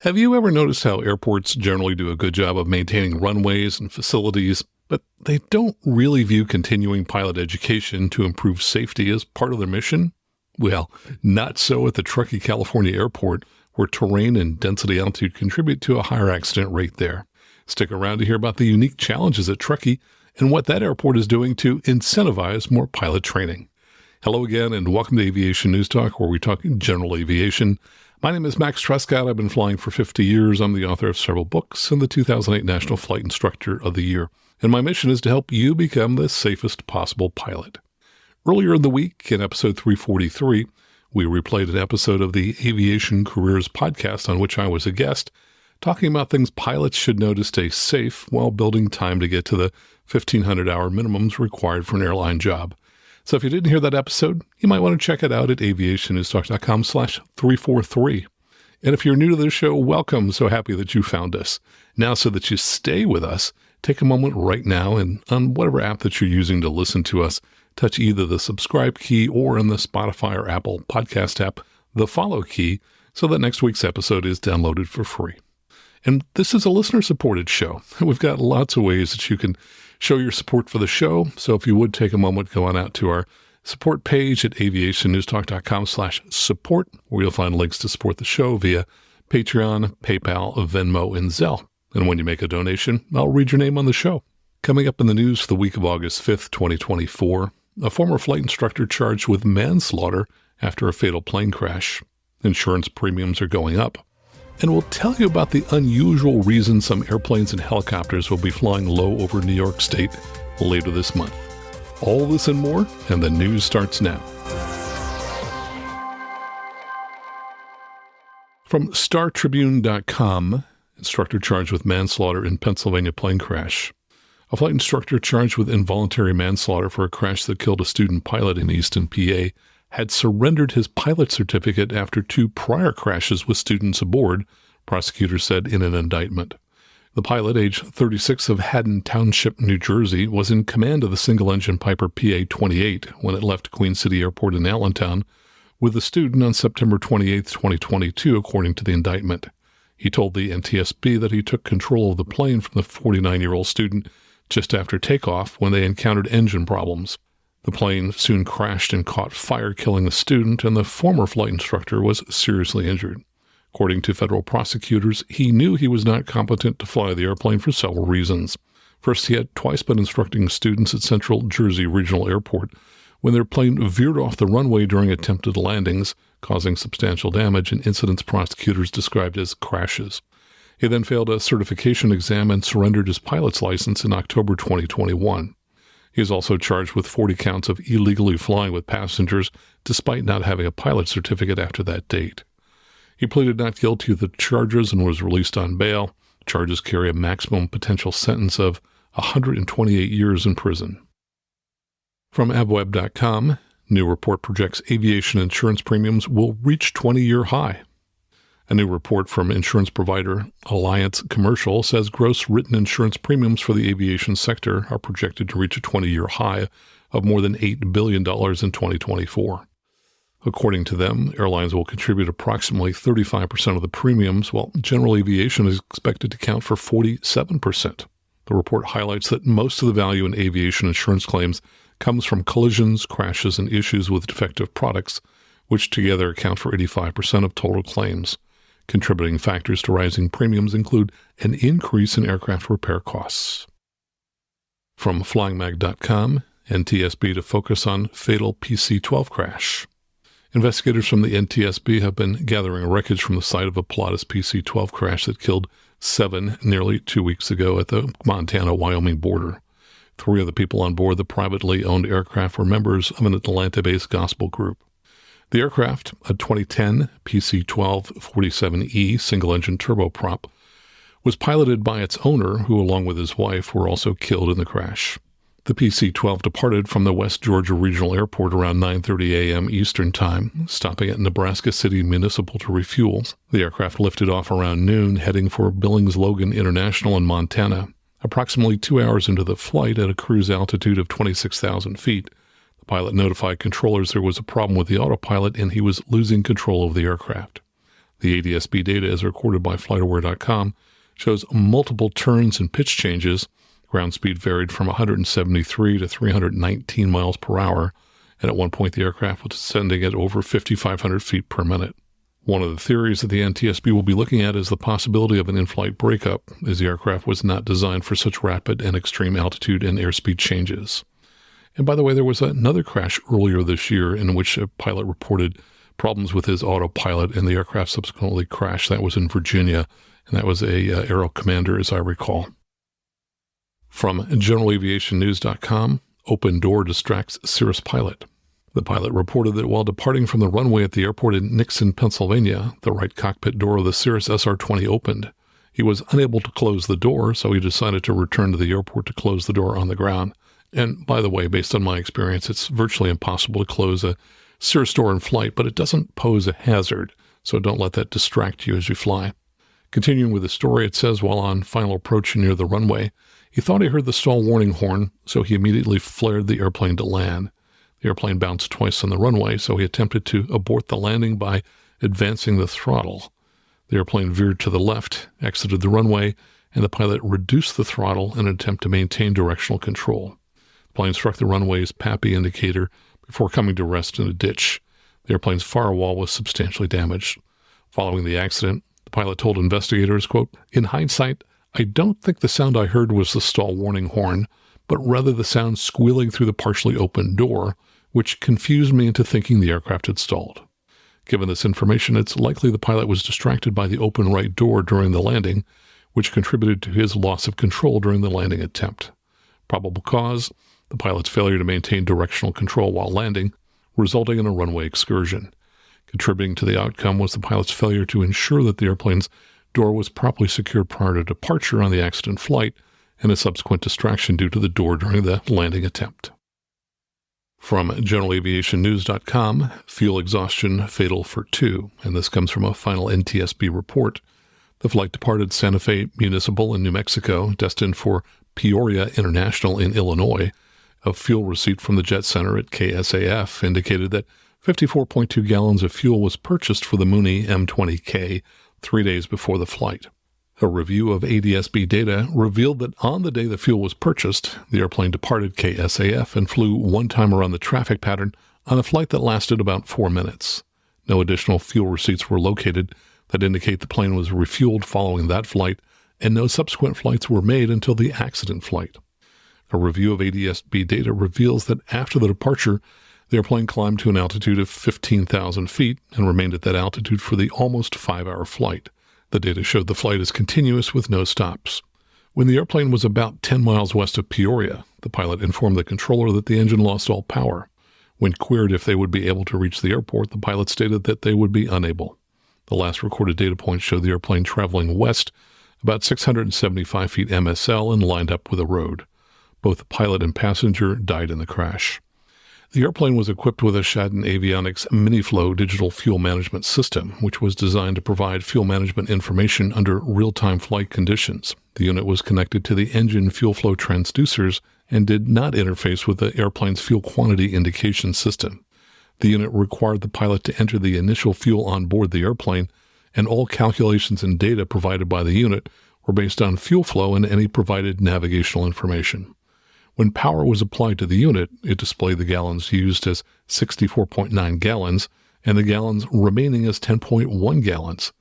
Have you ever noticed how airports generally do a good job of maintaining runways and facilities, but they don't really view continuing pilot education to improve safety as part of their mission? Well, not so at the Truckee, California Airport, where terrain and density altitude contribute to a higher accident rate there. Stick around to hear about the unique challenges at Truckee and what that airport is doing to incentivize more pilot training. Hello again, and welcome to Aviation News Talk, where we talk general aviation. My name is Max Trescott. I've been flying for 50 years. I'm the author of several books and the 2008 National Flight Instructor of the Year. And my mission is to help you become the safest possible pilot. Earlier in the week, in episode 343, we replayed an episode of the Aviation Careers podcast on which I was a guest, talking about things pilots should know to stay safe while building time to get to the 1,500-hour minimums required for an airline job. So if you didn't hear that episode, you might want to check it out at aviationnewstalk.com/343. And if you're new to the show, welcome. So happy that you found us. Now, so that you stay with us, take a moment right now and on whatever app that you're using to listen to us, touch either the subscribe key or in the Spotify or Apple podcast app, the follow key, so that next week's episode is downloaded for free. And this is a listener-supported show. We've got lots of ways that you can show your support for the show. So if you would take a moment, go on out to our support page at aviationnewstalk.com/support, where you'll find links to support the show via Patreon, PayPal, Venmo, and Zelle. And when you make a donation, I'll read your name on the show. Coming up in the news for the week of August 5th, 2024, a former flight instructor charged with manslaughter after a fatal plane crash. Insurance premiums are going up. And we'll tell you about the unusual reason some airplanes and helicopters will be flying low over New York State later this month. All this and more, and the news starts now. From StarTribune.com, instructor charged with manslaughter in Pennsylvania plane crash. A flight instructor charged with involuntary manslaughter for a crash that killed a student pilot in Easton, PA, had surrendered his pilot certificate after 2 prior crashes with students aboard, prosecutors said in an indictment. The pilot, age 36 of Haddon Township, New Jersey, was in command of the single-engine Piper PA-28 when it left Queen City Airport in Allentown with the student on September 28, 2022, according to the indictment. He told the NTSB that he took control of the plane from the 49-year-old student just after takeoff when they encountered engine problems. The plane soon crashed and caught fire, killing the student, and the former flight instructor was seriously injured. According to federal prosecutors, he knew he was not competent to fly the airplane for several reasons. First, he had twice been instructing students at Central Jersey Regional Airport when their plane veered off the runway during attempted landings, causing substantial damage in incidents prosecutors described as crashes. He then failed a certification exam and surrendered his pilot's license in October 2021. He is also charged with 40 counts of illegally flying with passengers, despite not having a pilot certificate after that date. He pleaded not guilty to the charges and was released on bail. Charges carry a maximum potential sentence of 128 years in prison. From abweb.com, new report projects aviation insurance premiums will reach 20-year high. A new report from insurance provider Alliance Commercial says gross written insurance premiums for the aviation sector are projected to reach a 20-year high of more than $8 billion in 2024. According to them, airlines will contribute approximately 35% of the premiums, while general aviation is expected to count for 47%. The report highlights that most of the value in aviation insurance claims comes from collisions, crashes, and issues with defective products, which together account for 85% of total claims. Contributing factors to rising premiums include an increase in aircraft repair costs. From flyingmag.com, NTSB to focus on fatal PC-12 crash. Investigators from the NTSB have been gathering wreckage from the site of a Pilatus PC-12 crash that killed 7 nearly 2 weeks ago at the Montana-Wyoming border. 3 of the people on board the privately owned aircraft were members of an Atlanta-based gospel group. The aircraft, a 2010 PC-12-47E single-engine turboprop, was piloted by its owner, who along with his wife were also killed in the crash. The PC-12 departed from the West Georgia Regional Airport around 9:30 a.m. Eastern Time, stopping at Nebraska City Municipal to refuel. The aircraft lifted off around noon, heading for Billings-Logan International in Montana. Approximately 2 hours into the flight at a cruise altitude of 26,000 feet, the pilot notified controllers there was a problem with the autopilot and he was losing control of the aircraft. The ADS-B data, as recorded by FlightAware.com, shows multiple turns and pitch changes. Ground speed varied from 173 to 319 miles per hour, and at one point the aircraft was ascending at over 5,500 feet per minute. One of the theories that the NTSB will be looking at is the possibility of an in-flight breakup, as the aircraft was not designed for such rapid and extreme altitude and airspeed changes. And by the way, there was another crash earlier this year in which a pilot reported problems with his autopilot, and the aircraft subsequently crashed. That was in Virginia, and that was a Aero Commander, as I recall. From generalaviationnews.com, open door distracts Cirrus pilot. The pilot reported that while departing from the runway at the airport in Nixon, Pennsylvania, the right cockpit door of the Cirrus SR-20 opened. He was unable to close the door, so he decided to return to the airport to close the door on the ground. And by the way, based on my experience, it's virtually impossible to close a Cirrus door in flight, but it doesn't pose a hazard, so don't let that distract you as you fly. Continuing with the story, it says, while on final approach near the runway, he thought he heard the stall warning horn, so he immediately flared the airplane to land. The airplane bounced twice on the runway, so he attempted to abort the landing by advancing the throttle. The airplane veered to the left, exited the runway, and the pilot reduced the throttle in an attempt to maintain directional control. The plane struck the runway's PAPI indicator before coming to rest in a ditch. The airplane's firewall was substantially damaged. Following the accident, the pilot told investigators, quote, "In hindsight, I don't think the sound I heard was the stall warning horn, but rather the sound squealing through the partially open door, which confused me into thinking the aircraft had stalled." Given this information, it's likely the pilot was distracted by the open right door during the landing, which contributed to his loss of control during the landing attempt. Probable cause: the pilot's failure to maintain directional control while landing, resulting in a runway excursion. Contributing to the outcome was the pilot's failure to ensure that the airplane's door was properly secured prior to departure on the accident flight, and a subsequent distraction due to the door during the landing attempt. From generalaviationnews.com, fuel exhaustion fatal for 2, and this comes from a final NTSB report. The flight departed Santa Fe Municipal in New Mexico, destined for Peoria International in Illinois. A fuel receipt from the Jet Center at KSAF indicated that 54.2 gallons of fuel was purchased for the Mooney M20K 3 days before the flight. A review of ADS-B data revealed that on the day the fuel was purchased, the airplane departed KSAF and flew one time around the traffic pattern on a flight that lasted about 4 minutes. No additional fuel receipts were located that indicate the plane was refueled following that flight, and no subsequent flights were made until the accident flight. A review of ADS-B data reveals that after the departure, the airplane climbed to an altitude of 15,000 feet and remained at that altitude for the almost 5-hour flight. The data showed the flight is continuous with no stops. When the airplane was about 10 miles west of Peoria, the pilot informed the controller that the engine lost all power. When queried if they would be able to reach the airport, the pilot stated that they would be unable. The last recorded data points showed the airplane traveling west about 675 feet MSL and lined up with a road. Both the pilot and passenger died in the crash. The airplane was equipped with a Shadden Avionics MiniFlow digital fuel management system, which was designed to provide fuel management information under real-time flight conditions. The unit was connected to the engine fuel flow transducers and did not interface with the airplane's fuel quantity indication system. The unit required the pilot to enter the initial fuel on board the airplane, and all calculations and data provided by the unit were based on fuel flow and any provided navigational information. When power was applied to the unit, it displayed the gallons used as 64.9 gallons and the gallons remaining as 10.1 gallons.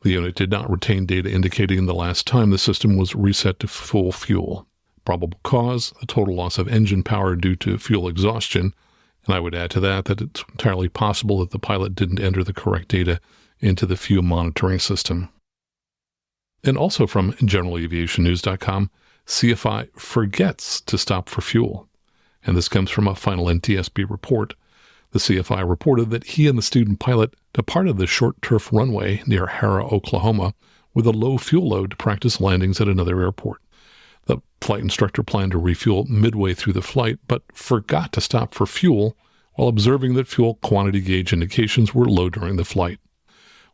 The unit did not retain data indicating the last time the system was reset to full fuel. Probable cause: a total loss of engine power due to fuel exhaustion. And I would add to that it's entirely possible that the pilot didn't enter the correct data into the fuel monitoring system. And also from generalaviationnews.com, CFI forgets to stop for fuel. And this comes from a final NTSB report. The CFI reported that he and the student pilot departed the short turf runway near Harrah, Oklahoma, with a low fuel load to practice landings at another airport. The flight instructor planned to refuel midway through the flight, but forgot to stop for fuel while observing that fuel quantity gauge indications were low during the flight.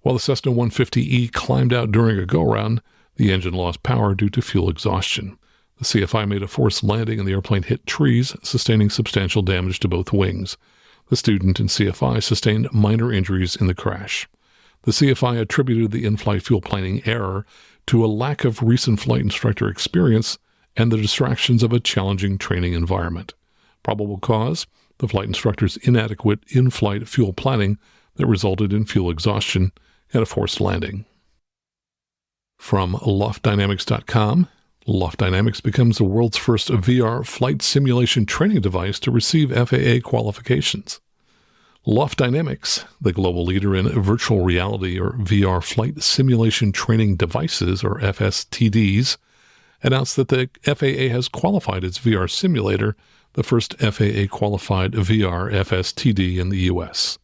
While the Cessna 150E climbed out during a go-round, the engine lost power due to fuel exhaustion. The CFI made a forced landing and the airplane hit trees, sustaining substantial damage to both wings. The student and CFI sustained minor injuries in the crash. The CFI attributed the in-flight fuel planning error to a lack of recent flight instructor experience and the distractions of a challenging training environment. Probable cause? The flight instructor's inadequate in-flight fuel planning that resulted in fuel exhaustion and a forced landing. From LoftDynamics.com, Loft Dynamics becomes the world's first VR flight simulation training device to receive FAA qualifications. Loft Dynamics, the global leader in virtual reality or VR flight simulation training devices, or FSTDs, announced that the FAA has qualified its VR simulator, the first FAA-qualified VR FSTD in the U.S.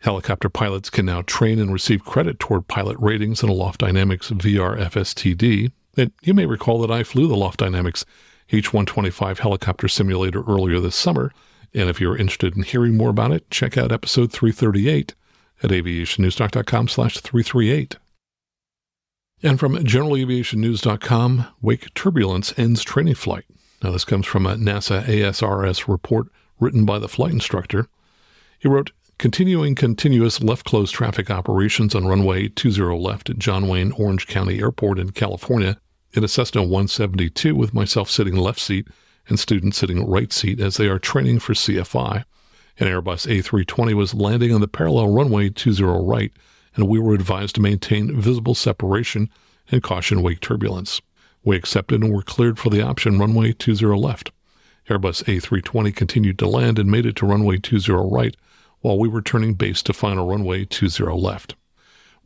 Helicopter pilots can now train and receive credit toward pilot ratings in a Loft Dynamics VR FSTD. And you may recall that I flew the Loft Dynamics H-125 helicopter simulator earlier this summer, and if you're interested in hearing more about it, check out episode 338 at aviationnewstalk.com/338. And from generalaviationnews.com, wake turbulence ends training flight. Now this comes from a NASA ASRS report written by the flight instructor. He wrote, continuing continuous left-closed traffic operations on runway 20 left at John Wayne Orange County Airport in California in a Cessna 172 with myself sitting left seat and students sitting right seat as they are training for CFI. An Airbus A320 was landing on the parallel runway 20 right, and we were advised to maintain visible separation and caution wake turbulence. We accepted and were cleared for the option runway 20 left. Airbus A320 continued to land and made it to runway 20 right, while we were turning base to final runway 20 left.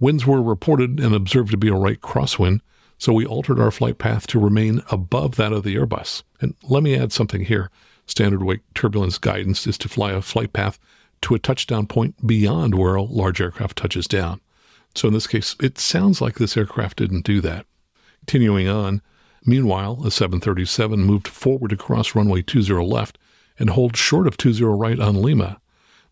Winds were reported and observed to be a right crosswind, so we altered our flight path to remain above that of the Airbus. And let me add something here. Standard wake turbulence guidance is to fly a flight path to a touchdown point beyond where a large aircraft touches down. So in this case, it sounds like this aircraft didn't do that. Continuing on, meanwhile, a 737 moved forward across runway 20 left and hold short of 20 right on Lima.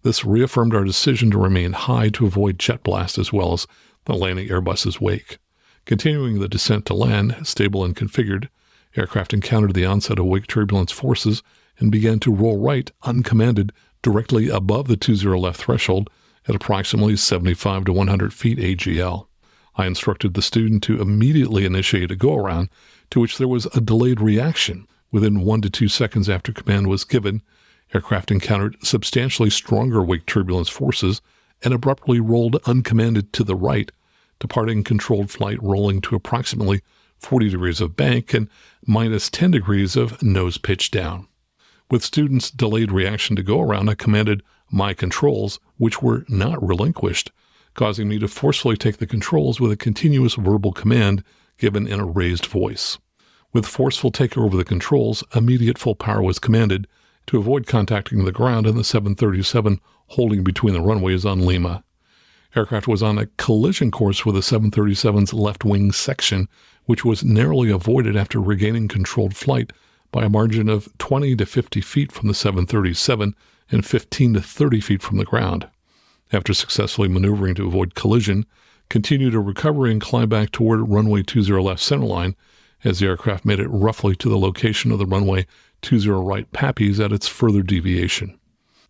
This reaffirmed our decision to remain high to avoid jet blast as well as the landing Airbus's wake. Continuing the descent to land, stable and configured, aircraft encountered the onset of wake turbulence forces and began to roll right, uncommanded, directly above the 20 left threshold at approximately 75 to 100 feet AGL. I instructed the student to immediately initiate a go-around, to which there was a delayed reaction. Within 1 to 2 seconds after command was given, aircraft encountered substantially stronger wake turbulence forces and abruptly rolled uncommanded to the right, departing controlled flight rolling to approximately 40 degrees of bank and minus 10 degrees of nose pitch down. With students' delayed reaction to go around, I commanded my controls, which were not relinquished, causing me to forcefully take the controls with a continuous verbal command given in a raised voice. With forceful takeover of the controls, immediate full power was commanded to avoid contacting the ground and the 737 holding between the runways on Lima. Aircraft was on a collision course with the 737's left wing section, which was narrowly avoided after regaining controlled flight by a margin of 20 to 50 feet from the 737 and 15 to 30 feet from the ground. After successfully maneuvering to avoid collision, continued a recovery and climb back toward runway 20 left centerline as the aircraft made it roughly to the location of the runway 20 right Pappies at its further deviation.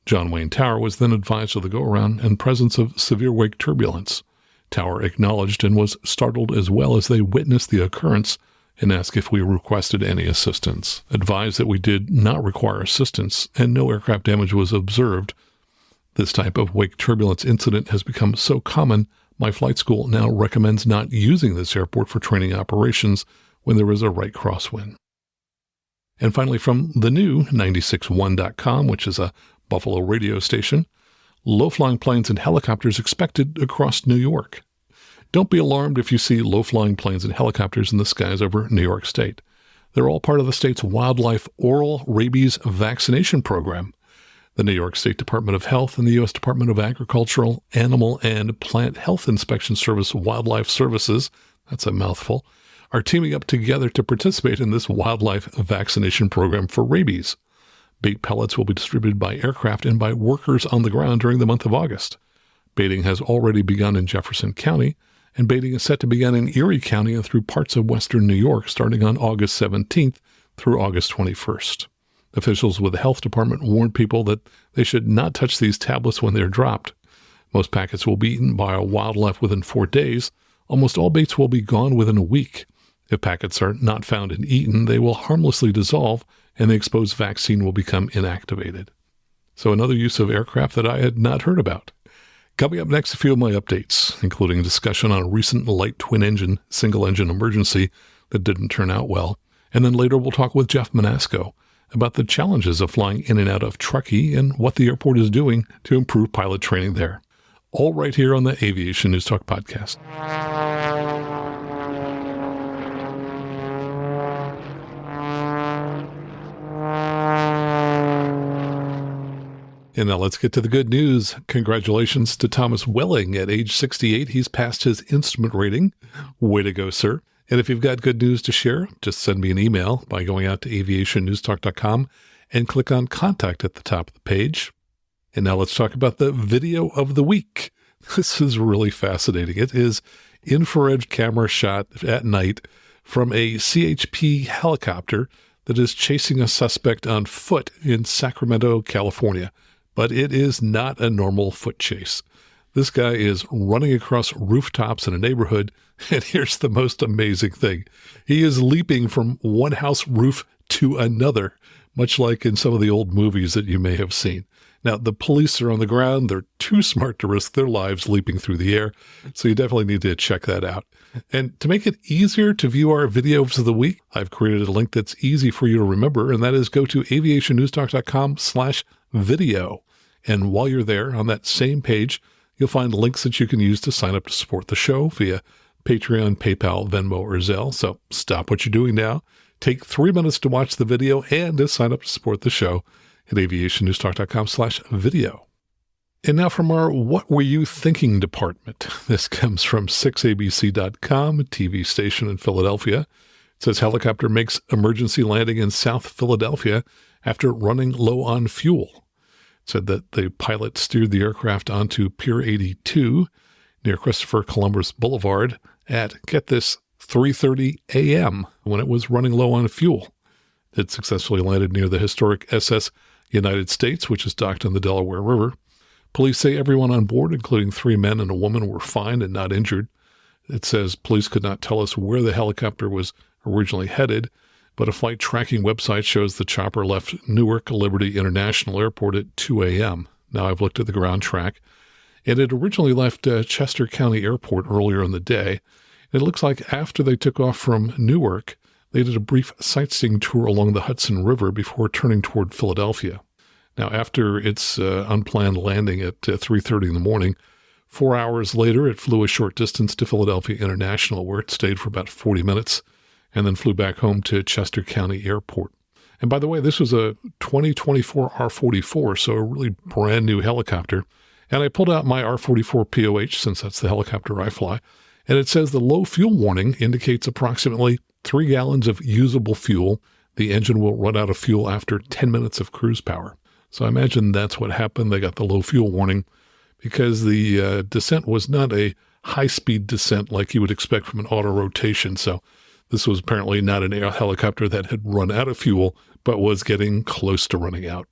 John Wayne Tower was then advised of the go-around and presence of severe wake turbulence. Tower acknowledged and was startled as well as they witnessed the occurrence and asked if we requested any assistance. Advised that we did not require assistance and no aircraft damage was observed. This type of wake turbulence incident has become so common, my flight school now recommends not using this airport for training operations when there is a right crosswind. And finally, from the new 961.com, which is a Buffalo radio station, low-flying planes and helicopters expected across New York. Don't be alarmed if you see low-flying planes and helicopters in the skies over New York State. They're all part of the state's wildlife oral rabies vaccination program. The New York State Department of Health and the U.S. Department of Agricultural, Animal, and Plant Health Inspection Service Wildlife Services, that's a mouthful, are teaming up together to participate in this wildlife vaccination program for rabies. Bait pellets will be distributed by aircraft and by workers on the ground during the month of August. Baiting has already begun in Jefferson County, and baiting is set to begin in Erie County and through parts of western New York starting on August 17th through August 21st. Officials with the health department warned people that they should not touch these tablets when they're dropped. Most packets will be eaten by wildlife within 4 days. Almost all baits will be gone within a week. If packets are not found and eaten, they will harmlessly dissolve, and the exposed vaccine will become inactivated. So another use of aircraft that I had not heard about. Coming up next, a few of my updates, including a discussion on a recent light twin-engine, single-engine emergency that didn't turn out well. And then later we'll talk with Jeff Menasco about the challenges of flying in and out of Truckee and what the airport is doing to improve pilot training there. All right here on the Aviation News Talk podcast. And now let's get to the good news. Congratulations to Thomas Welling. At age 68, he's passed his instrument rating. Way to go, sir. And if you've got good news to share, just send me an email by going out to aviationnewstalk.com and click on Contact at the top of the page. And now let's talk about the video of the week. This is really fascinating. It is infrared camera shot at night from a CHP helicopter that is chasing a suspect on foot in Sacramento, California. But it is not a normal foot chase. This guy is running across rooftops in a neighborhood, and here's the most amazing thing. He is leaping from one house roof to another, much like in some of the old movies that you may have seen. Now, the police are on the ground. They're too smart to risk their lives leaping through the air, so you definitely need to check that out. And to make it easier to view our videos of the week, I've created a link that's easy for you to remember, and that is go to aviationnewstalk.com/video. And while you're there on that same page, you'll find links that you can use to sign up to support the show via Patreon, PayPal, Venmo, or Zelle. So stop what you're doing now. Take 3 minutes to watch the video and to sign up to support the show at aviationnewstalk.com/video. And now from our What Were You Thinking department. This comes from 6abc.com, a TV station in Philadelphia. It says helicopter makes emergency landing in South Philadelphia after running low on fuel. Said that the pilot steered the aircraft onto Pier 82 near Christopher Columbus Boulevard at, get this, 3:30 a.m. when it was running low on fuel. It successfully landed near the historic SS United States, which is docked on the Delaware River. Police say everyone on board, including 3 men and a woman, were fine and not injured. It says police could not tell us where the helicopter was originally headed, but a flight tracking website shows the chopper left Newark Liberty International Airport at 2 a.m. Now I've looked at the ground track, and it originally left Chester County Airport earlier in the day. It looks like after they took off from Newark, they did a brief sightseeing tour along the Hudson River before turning toward Philadelphia. Now, after its unplanned landing at 3:30 in the morning, 4 hours later, it flew a short distance to Philadelphia International, where it stayed for about 40 minutes, and then flew back home to Chester County Airport. And by the way, this was a 2024 R-44, so a really brand new helicopter. And I pulled out my R-44 POH, since that's the helicopter I fly, and it says the low fuel warning indicates approximately 3 gallons of usable fuel. The engine will run out of fuel after 10 minutes of cruise power. So I imagine that's what happened. They got the low fuel warning because the descent was not a high-speed descent like you would expect from an auto rotation. So this was apparently not an air helicopter that had run out of fuel, but was getting close to running out.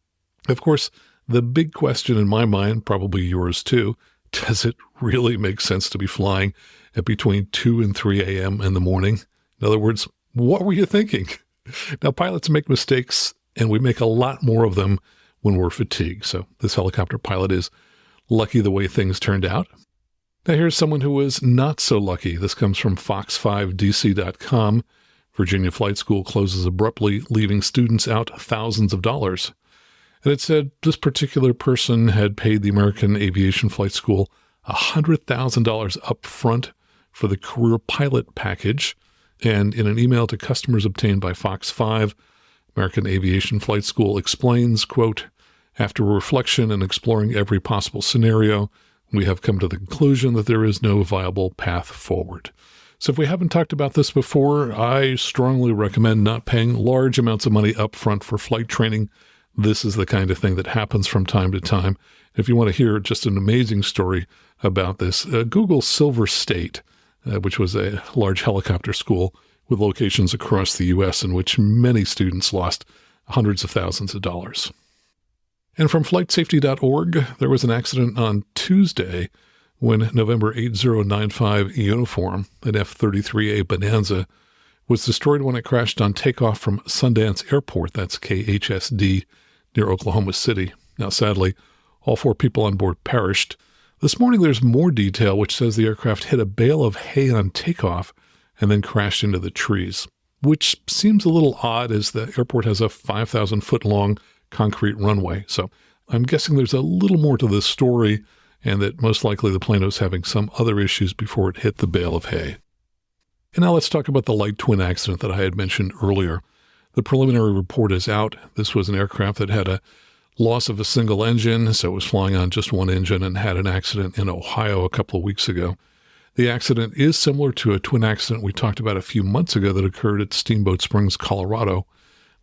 Of course, the big question in my mind, probably yours too, does it really make sense to be flying at between 2 and 3 a.m. in the morning? In other words, what were you thinking? Now, pilots make mistakes, and we make a lot more of them when we're fatigued. So this helicopter pilot is lucky the way things turned out. Now here's someone who was not so lucky. This comes from fox5dc.com. Virginia Flight School closes abruptly, leaving students out thousands of dollars. And it said this particular person had paid the American Aviation Flight School $100,000 up front for the career pilot package. And in an email to customers obtained by Fox 5, American Aviation Flight School explains, quote, "After reflection and exploring every possible scenario, we have come to the conclusion that there is no viable path forward." So if we haven't talked about this before, I strongly recommend not paying large amounts of money up front for flight training. This is the kind of thing that happens from time to time. If you want to hear just an amazing story about this, Google Silver State, which was a large helicopter school with locations across the U.S. in which many students lost hundreds of thousands of dollars. And from flightsafety.org, there was an accident on Tuesday when November 8095 uniform, an F-33A Bonanza, was destroyed when it crashed on takeoff from Sundance Airport, that's KHSD, near Oklahoma City. Now, sadly, all 4 people on board perished. This morning, there's more detail, which says the aircraft hit a bale of hay on takeoff and then crashed into the trees, which seems a little odd as the airport has a 5,000-foot-long concrete runway. So I'm guessing there's a little more to this story and that most likely the plane was having some other issues before it hit the bale of hay. And now let's talk about the light twin accident that I had mentioned earlier. The preliminary report is out. This was an aircraft that had a loss of a single engine, so it was flying on just one engine and had an accident in Ohio a couple of weeks ago. The accident is similar to a twin accident we talked about a few months ago that occurred at Steamboat Springs, Colorado.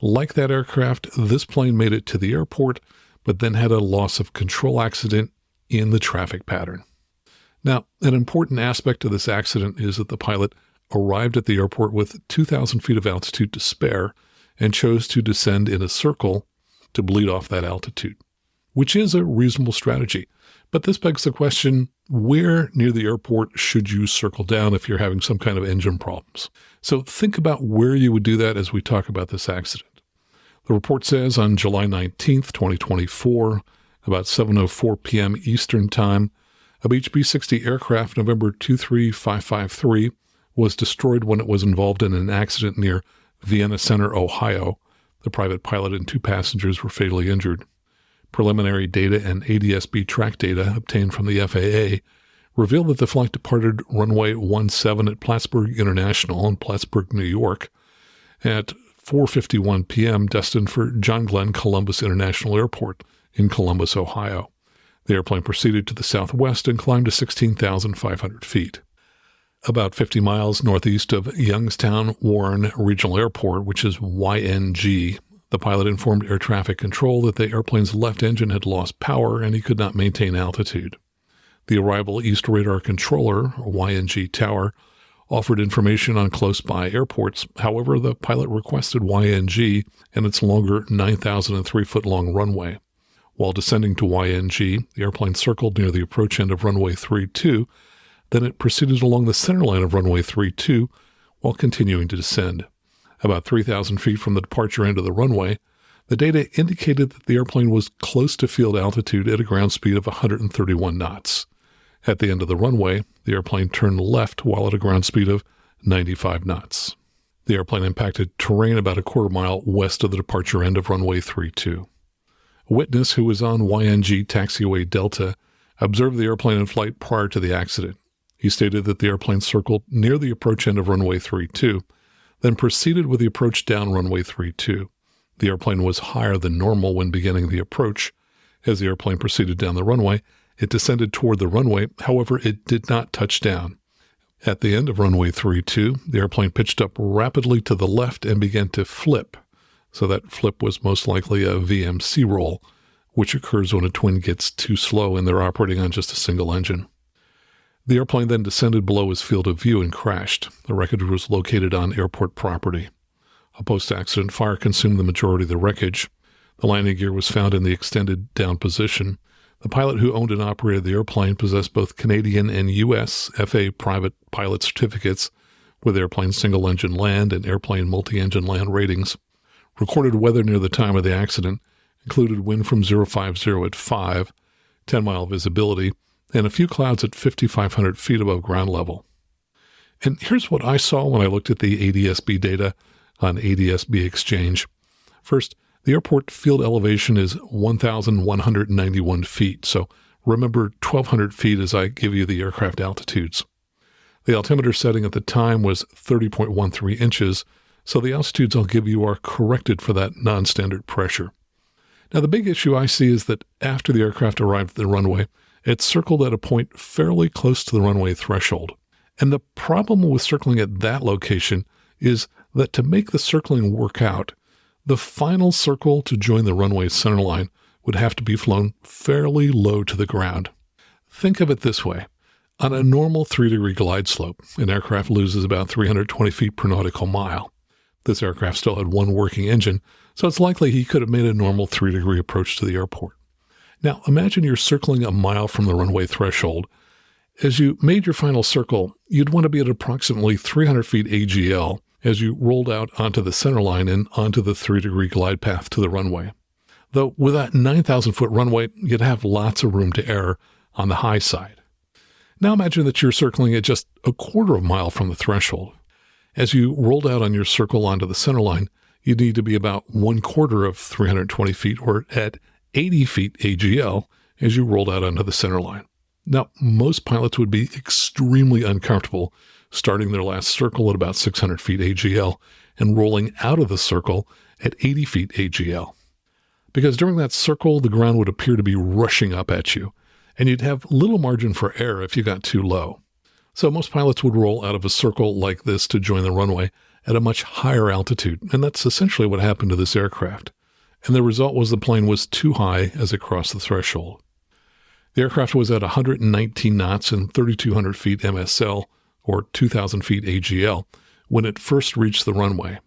Like that aircraft, this plane made it to the airport, but then had a loss of control accident in the traffic pattern. Now, an important aspect of this accident is that the pilot arrived at the airport with 2,000 feet of altitude to spare and chose to descend in a circle to bleed off that altitude, which is a reasonable strategy. But this begs the question, where near the airport should you circle down if you're having some kind of engine problems? So think about where you would do that as we talk about this accident. The report says on July 19th, 2024, about 7:04 p.m. Eastern Time, a Beech B-60 aircraft, November 23553, was destroyed when it was involved in an accident near Vienna Center, Ohio. The private pilot and 2 passengers were fatally injured. Preliminary data and ADS-B track data obtained from the FAA revealed that the flight departed runway 17 at Plattsburgh International in Plattsburgh, New York, at 4:51 p.m., destined for John Glenn Columbus International Airport in Columbus, Ohio. The airplane proceeded to the southwest and climbed to 16,500 feet. About 50 miles northeast of Youngstown Warren Regional Airport, which is YNG, the pilot informed air traffic control that the airplane's left engine had lost power and he could not maintain altitude. The Arrival East Radar Controller, or YNG Tower, offered information on close-by airports. However, the pilot requested YNG and its longer 9,003-foot-long runway. While descending to YNG, the airplane circled near the approach end of runway 32. Then it proceeded along the center line of runway 32 while continuing to descend. About 3,000 feet from the departure end of the runway, the data indicated that the airplane was close to field altitude at a ground speed of 131 knots. At the end of the runway, the airplane turned left while at a ground speed of 95 knots. The airplane impacted terrain about a quarter mile west of the departure end of runway 32. A witness who was on YNG taxiway Delta observed the airplane in flight prior to the accident. He stated that the airplane circled near the approach end of runway 32, then proceeded with the approach down runway 32. The airplane was higher than normal when beginning the approach. As the airplane proceeded down the runway, it descended toward the runway. However, it did not touch down. At the end of runway 32, the airplane pitched up rapidly to the left and began to flip. So that flip was most likely a VMC roll, which occurs when a twin gets too slow and they're operating on just a single engine. The airplane then descended below his field of view and crashed. The wreckage was located on airport property. A post-accident fire consumed the majority of the wreckage. The landing gear was found in the extended down position. The pilot who owned and operated the airplane possessed both Canadian and U.S. FAA private pilot certificates with airplane single-engine land and airplane multi-engine land ratings. Recorded weather near the time of the accident included wind from 050 at 5, 10-mile visibility, and a few clouds at 5,500 feet above ground level. And here's what I saw when I looked at the ADS-B data on ADS-B Exchange. First, the airport field elevation is 1,191 feet, so remember 1,200 feet as I give you the aircraft altitudes. The altimeter setting at the time was 30.13 inches, so the altitudes I'll give you are corrected for that non-standard pressure. Now, the big issue I see is that after the aircraft arrived at the runway, it circled at a point fairly close to the runway threshold. And the problem with circling at that location is that to make the circling work out, the final circle to join the runway centerline would have to be flown fairly low to the ground. Think of it this way. On a normal 3-degree glide slope, an aircraft loses about 320 feet per nautical mile. This aircraft still had one working engine, so it's likely he could have made a normal 3-degree approach to the airport. Now, imagine you're circling a mile from the runway threshold. As you made your final circle, you'd want to be at approximately 300 feet AGL as you rolled out onto the center line and onto the 3-degree glide path to the runway. Though with that 9,000-foot runway, you'd have lots of room to err on the high side. Now imagine that you're circling at just a quarter of a mile from the threshold. As you rolled out on your circle onto the center line, you'd need to be about 1/4 of 320 feet or at 80 feet AGL as you rolled out onto the center line. Now, most pilots would be extremely uncomfortable starting their last circle at about 600 feet AGL and rolling out of the circle at 80 feet AGL. Because during that circle, the ground would appear to be rushing up at you, and you'd have little margin for error if you got too low. So most pilots would roll out of a circle like this to join the runway at a much higher altitude, and that's essentially what happened to this aircraft. And the result was the plane was too high as it crossed the threshold. The aircraft was at 119 knots and 3,200 feet MSL, or 2,000 feet AGL, when it first reached the runway.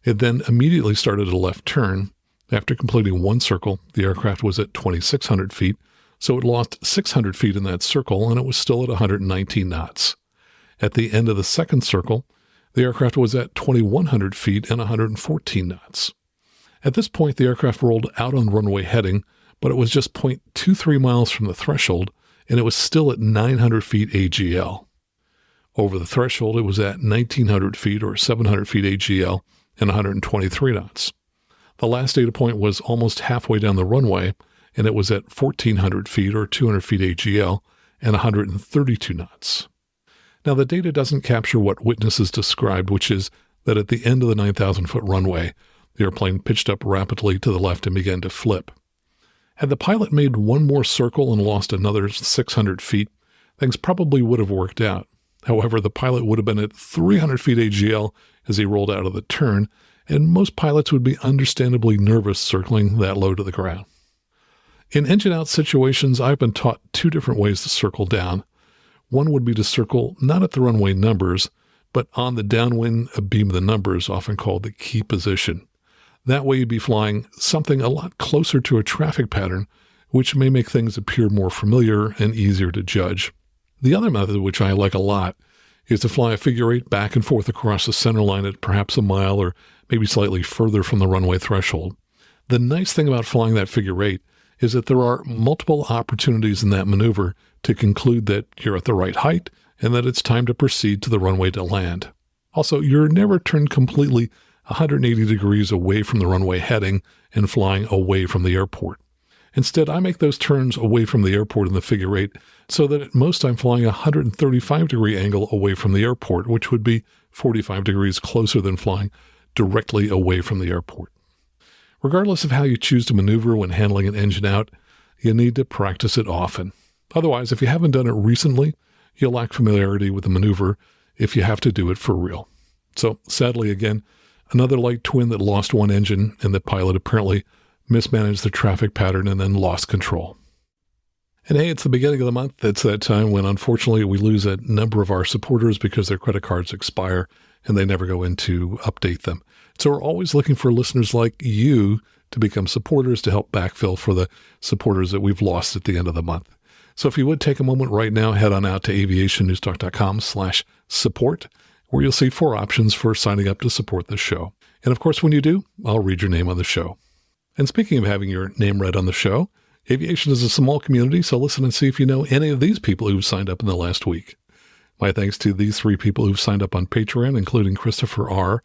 It then immediately started a left turn. After completing one circle, the aircraft was at 2,600 feet, so it lost 600 feet in that circle, and it was still at 119 knots. At the end of the second circle, the aircraft was at 2,100 feet and 114 knots. At this point, the aircraft rolled out on runway heading, but it was just 0.23 miles from the threshold, and it was still at 900 feet AGL. Over the threshold, it was at 1,900 feet or 700 feet AGL and 123 knots. The last data point was almost halfway down the runway, and it was at 1,400 feet or 200 feet AGL and 132 knots. Now, the data doesn't capture what witnesses described, which is that at the end of the 9,000-foot runway, the airplane pitched up rapidly to the left and began to flip. Had the pilot made one more circle and lost another 600 feet, things probably would have worked out. However, the pilot would have been at 300 feet AGL as he rolled out of the turn, and most pilots would be understandably nervous circling that low to the ground. In engine-out situations, I've been taught two different ways to circle down. One would be to circle not at the runway numbers, but on the downwind beam of the numbers, often called the key position. That way you'd be flying something a lot closer to a traffic pattern, which may make things appear more familiar and easier to judge. The other method, which I like a lot, is to fly a figure eight back and forth across the center line at perhaps a mile or maybe slightly further from the runway threshold. The nice thing about flying that figure eight is that there are multiple opportunities in that maneuver to conclude that you're at the right height and that it's time to proceed to the runway to land. Also, you're never turned completely 180 degrees away from the runway heading and flying away from the airport. Instead, I make those turns away from the airport in the figure eight so that at most I'm flying a 135-degree angle away from the airport, which would be 45 degrees closer than flying directly away from the airport. Regardless of how you choose to maneuver when handling an engine out, you need to practice it often. Otherwise, if you haven't done it recently, you'll lack familiarity with the maneuver if you have to do it for real. So, sadly again, another light twin that lost one engine and the pilot apparently mismanaged the traffic pattern and then lost control. And hey, it's the beginning of the month. It's that time when, unfortunately, we lose a number of our supporters because their credit cards expire and they never go in to update them. So we're always looking for listeners like you to become supporters to help backfill for the supporters that we've lost at the end of the month. So if you would take a moment right now, head on out to aviationnewstalk.com/support, where you'll see 4 options for signing up to support the show. And of course, when you do, I'll read your name on the show. And speaking of having your name read on the show, aviation is a small community, so listen and see if you know any of these people who've signed up in the last week. My thanks to these 3 people who've signed up on Patreon, including Christopher R.,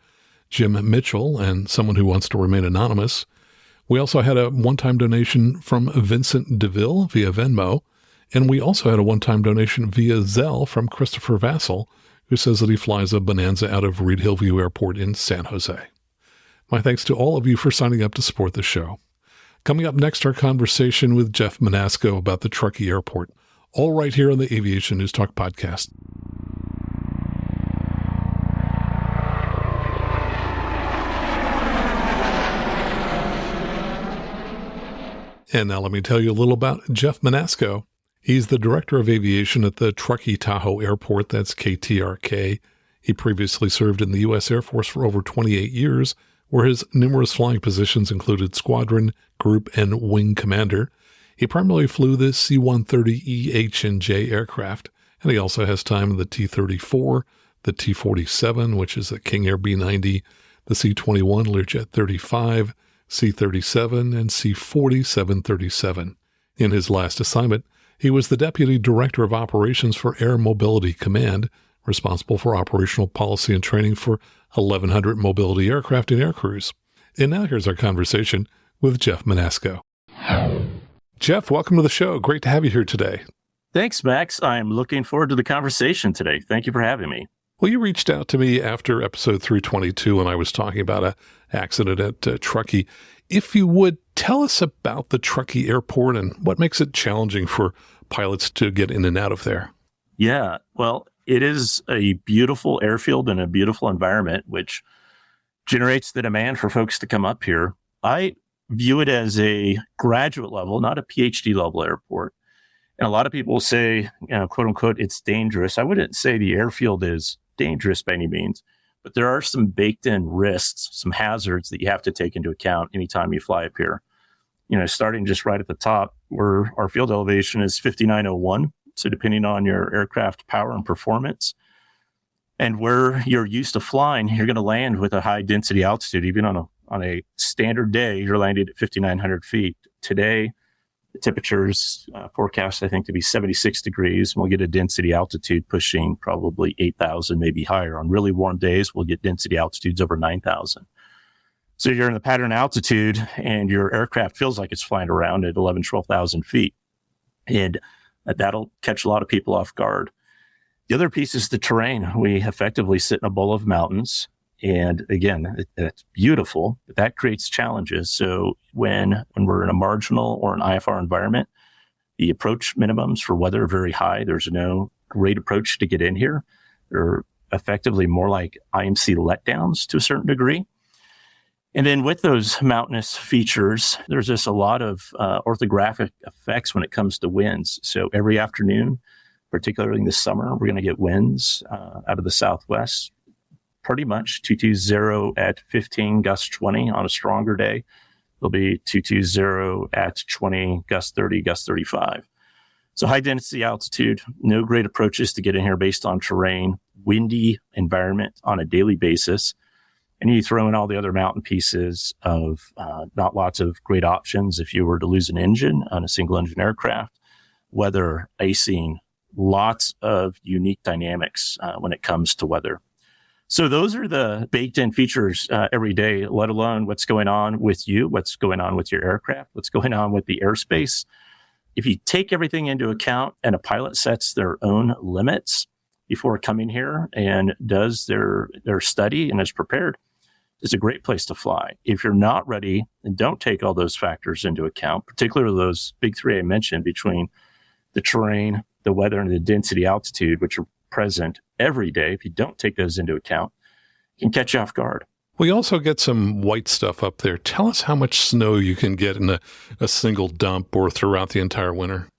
Jim Mitchell, and someone who wants to remain anonymous. We also had a one-time donation from Vincent DeVille via Venmo, and we also had a one-time donation via Zelle from Christopher Vassell, who says that he flies a Bonanza out of Reed Hillview Airport in San Jose. My thanks to all of you for signing up to support the show. Coming up next, our conversation with Jeff Menasco about the Truckee Airport, all right here on the Aviation News Talk podcast. And now let me tell you a little about Jeff Menasco. He's the Director of Aviation at the Truckee Tahoe Airport, that's KTRK. He previously served in the U.S. Air Force for over 28 years, where his numerous flying positions included squadron, group, and wing commander. He primarily flew the C-130E H&J aircraft, and he also has time in the T-34, the T-47, which is a King Air B-90, the C-21 Learjet 35, C-37, and C-40 737. In his last assignment, he was the Deputy Director of Operations for Air Mobility Command, responsible for operational policy and training for 1,100 mobility aircraft and aircrews. And now here's our conversation with Jeff Menasco. Jeff, welcome to the show. Great to have you here today. Thanks, Max. I'm looking forward to the conversation today. Thank you for having me. Well, you reached out to me after episode 322 when I was talking about an accident at Truckee. If you would, tell us about the Truckee Airport and what makes it challenging for pilots to get in and out of there. Yeah, well, it is a beautiful airfield and a beautiful environment, which generates the demand for folks to come up here. I view it as a graduate level, not a PhD level airport. And a lot of people say, quote unquote, it's dangerous. I wouldn't say the airfield is dangerous by any means, but there are some baked in risks, some hazards that you have to take into account anytime you fly up here. Starting just right at the top, where our field elevation is 5901. So depending on your aircraft power and performance and where you're used to flying, you're going to land with a high density altitude. Even on a standard day, you're landing at 5,900 feet. Today, the temperatures forecast, I think, to be 76 degrees. And we'll get a density altitude pushing probably 8,000, maybe higher. On really warm days, we'll get density altitudes over 9,000. So you're in the pattern altitude and your aircraft feels like it's flying around at 11, 12,000 feet. And that'll catch a lot of people off guard. The other piece is the terrain. We effectively sit in a bowl of mountains. And again, it's beautiful, but that creates challenges. So when we're in a marginal or an IFR environment, the approach minimums for weather are very high. There's no great approach to get in here. They're effectively more like IMC letdowns to a certain degree. And then with those mountainous features, there's just a lot of orthographic effects when it comes to winds. So every afternoon, particularly in the summer, we're going to get winds out of the southwest. Pretty much 220 at 15, gust 20 on a stronger day. There'll be 220 at 20, gust 30, gust 35. So high density altitude, no great approaches to get in here based on terrain, windy environment on a daily basis. And you throw in all the other mountain pieces of not lots of great options if you were to lose an engine on a single engine aircraft, weather, icing, lots of unique dynamics when it comes to weather. So those are the baked-in features every day, let alone what's going on with you, what's going on with your aircraft, what's going on with the airspace. If you take everything into account and a pilot sets their own limits before coming here and does their study and is prepared, it's a great place to fly. If you're not ready and don't take all those factors into account, particularly those big three I mentioned between the terrain, the weather, and the density altitude, which are present every day, if you don't take those into account, it can catch you off guard. We also get some white stuff up there. Tell us how much snow you can get in a single dump or throughout the entire winter.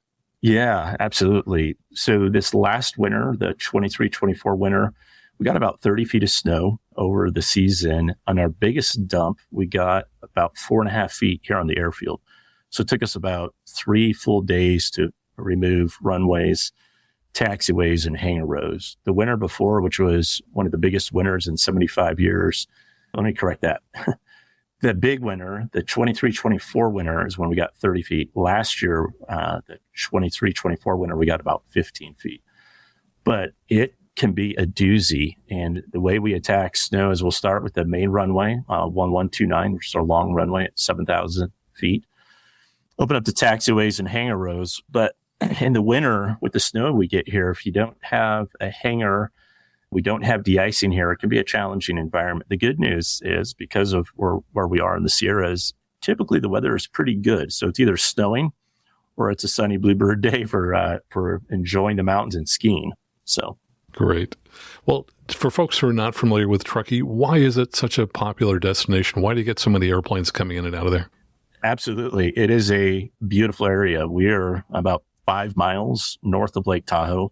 Yeah, absolutely. So this last winter, the 23-24 winter, we got about 30 feet of snow over the season. On our biggest dump, we got about 4.5 feet here on the airfield. So it took us about 3 full days to remove runways, taxiways, and hangar rows. The winter before, which was one of the biggest winters in 75 years, let me correct that. The big winter, the 23-24 winter, is when we got 30 feet. Last year, the 23-24 winter, we got about 15 feet. But it can be a doozy. And the way we attack snow is we'll start with the main runway, 1129, which is our long runway at 7,000 feet. Open up the taxiways and hangar rows. But in the winter, with the snow we get here, if you don't have a hangar, we don't have de-icing here, it can be a challenging environment. The good news is because of where we are in the Sierras, typically the weather is pretty good. So it's either snowing or it's a sunny bluebird day for enjoying the mountains and skiing. So great. Well, for folks who are not familiar with Truckee, why is it such a popular destination? Why do you get so many airplanes coming in and out of there? Absolutely. It is a beautiful area. We're about 5 miles north of Lake Tahoe,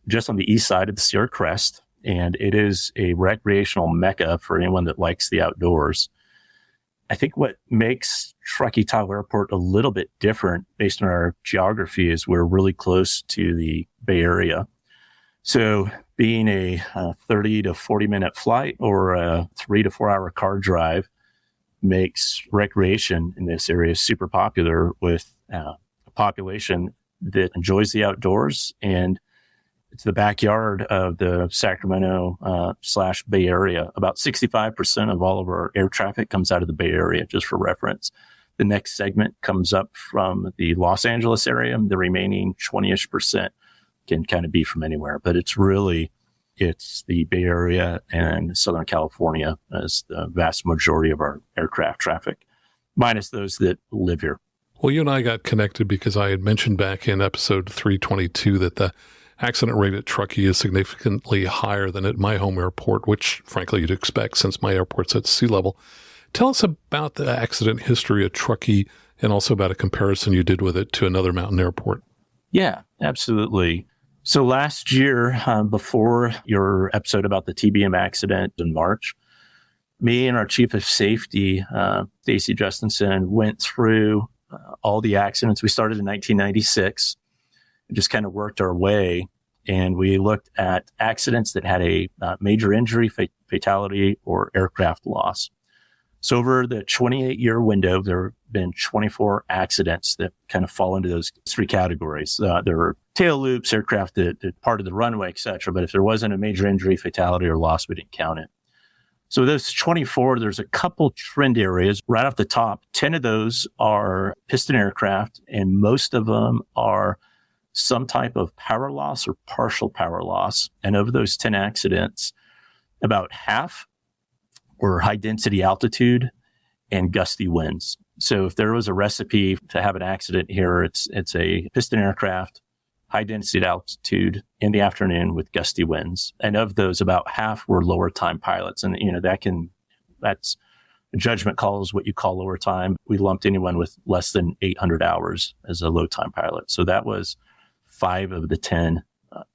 just on the east side of the Sierra Crest. And it is a recreational mecca for anyone that likes the outdoors. I think what makes Truckee Tahoe Airport a little bit different based on our geography is we're really close to the Bay Area. So being a 30 to 40 minute flight or a 3 to 4 hour car drive makes recreation in this area super popular with a population that enjoys the outdoors, and it's the backyard of the Sacramento / Bay Area. About 65% of all of our air traffic comes out of the Bay Area, just for reference. The next segment comes up from the Los Angeles area. The remaining 20-ish% can kind of be from anywhere, but it's the Bay Area and Southern California as the vast majority of our aircraft traffic, minus those that live here. Well, you and I got connected because I had mentioned back in episode 322 that the accident rate at Truckee is significantly higher than at my home airport, which frankly you'd expect since my airport's at sea level. Tell us about the accident history at Truckee and also about a comparison you did with it to another mountain airport. Yeah, absolutely. So last year, before your episode about the TBM accident in March, me and our chief of safety, Stacy Justinson, went through all the accidents. We started in 1996 and just kind of worked our way. And we looked at accidents that had a major injury, fatality, or aircraft loss. So over the 28-year window, there have been 24 accidents that kind of fall into those three categories. There were tail loops, aircraft that parted the runway, et cetera. But if there wasn't a major injury, fatality, or loss, we didn't count it. So those 24, there's a couple trend areas right off the top. 10 of those are piston aircraft, and most of them are some type of power loss or partial power loss. And of those 10 accidents, about half were high density altitude and gusty winds. So if there was a recipe to have an accident here, it's a piston aircraft, high density altitude in the afternoon with gusty winds. And of those, about half were lower time pilots. And, that's a judgment call is what you call lower time. We lumped anyone with less than 800 hours as a low time pilot. So that was 5 of the 10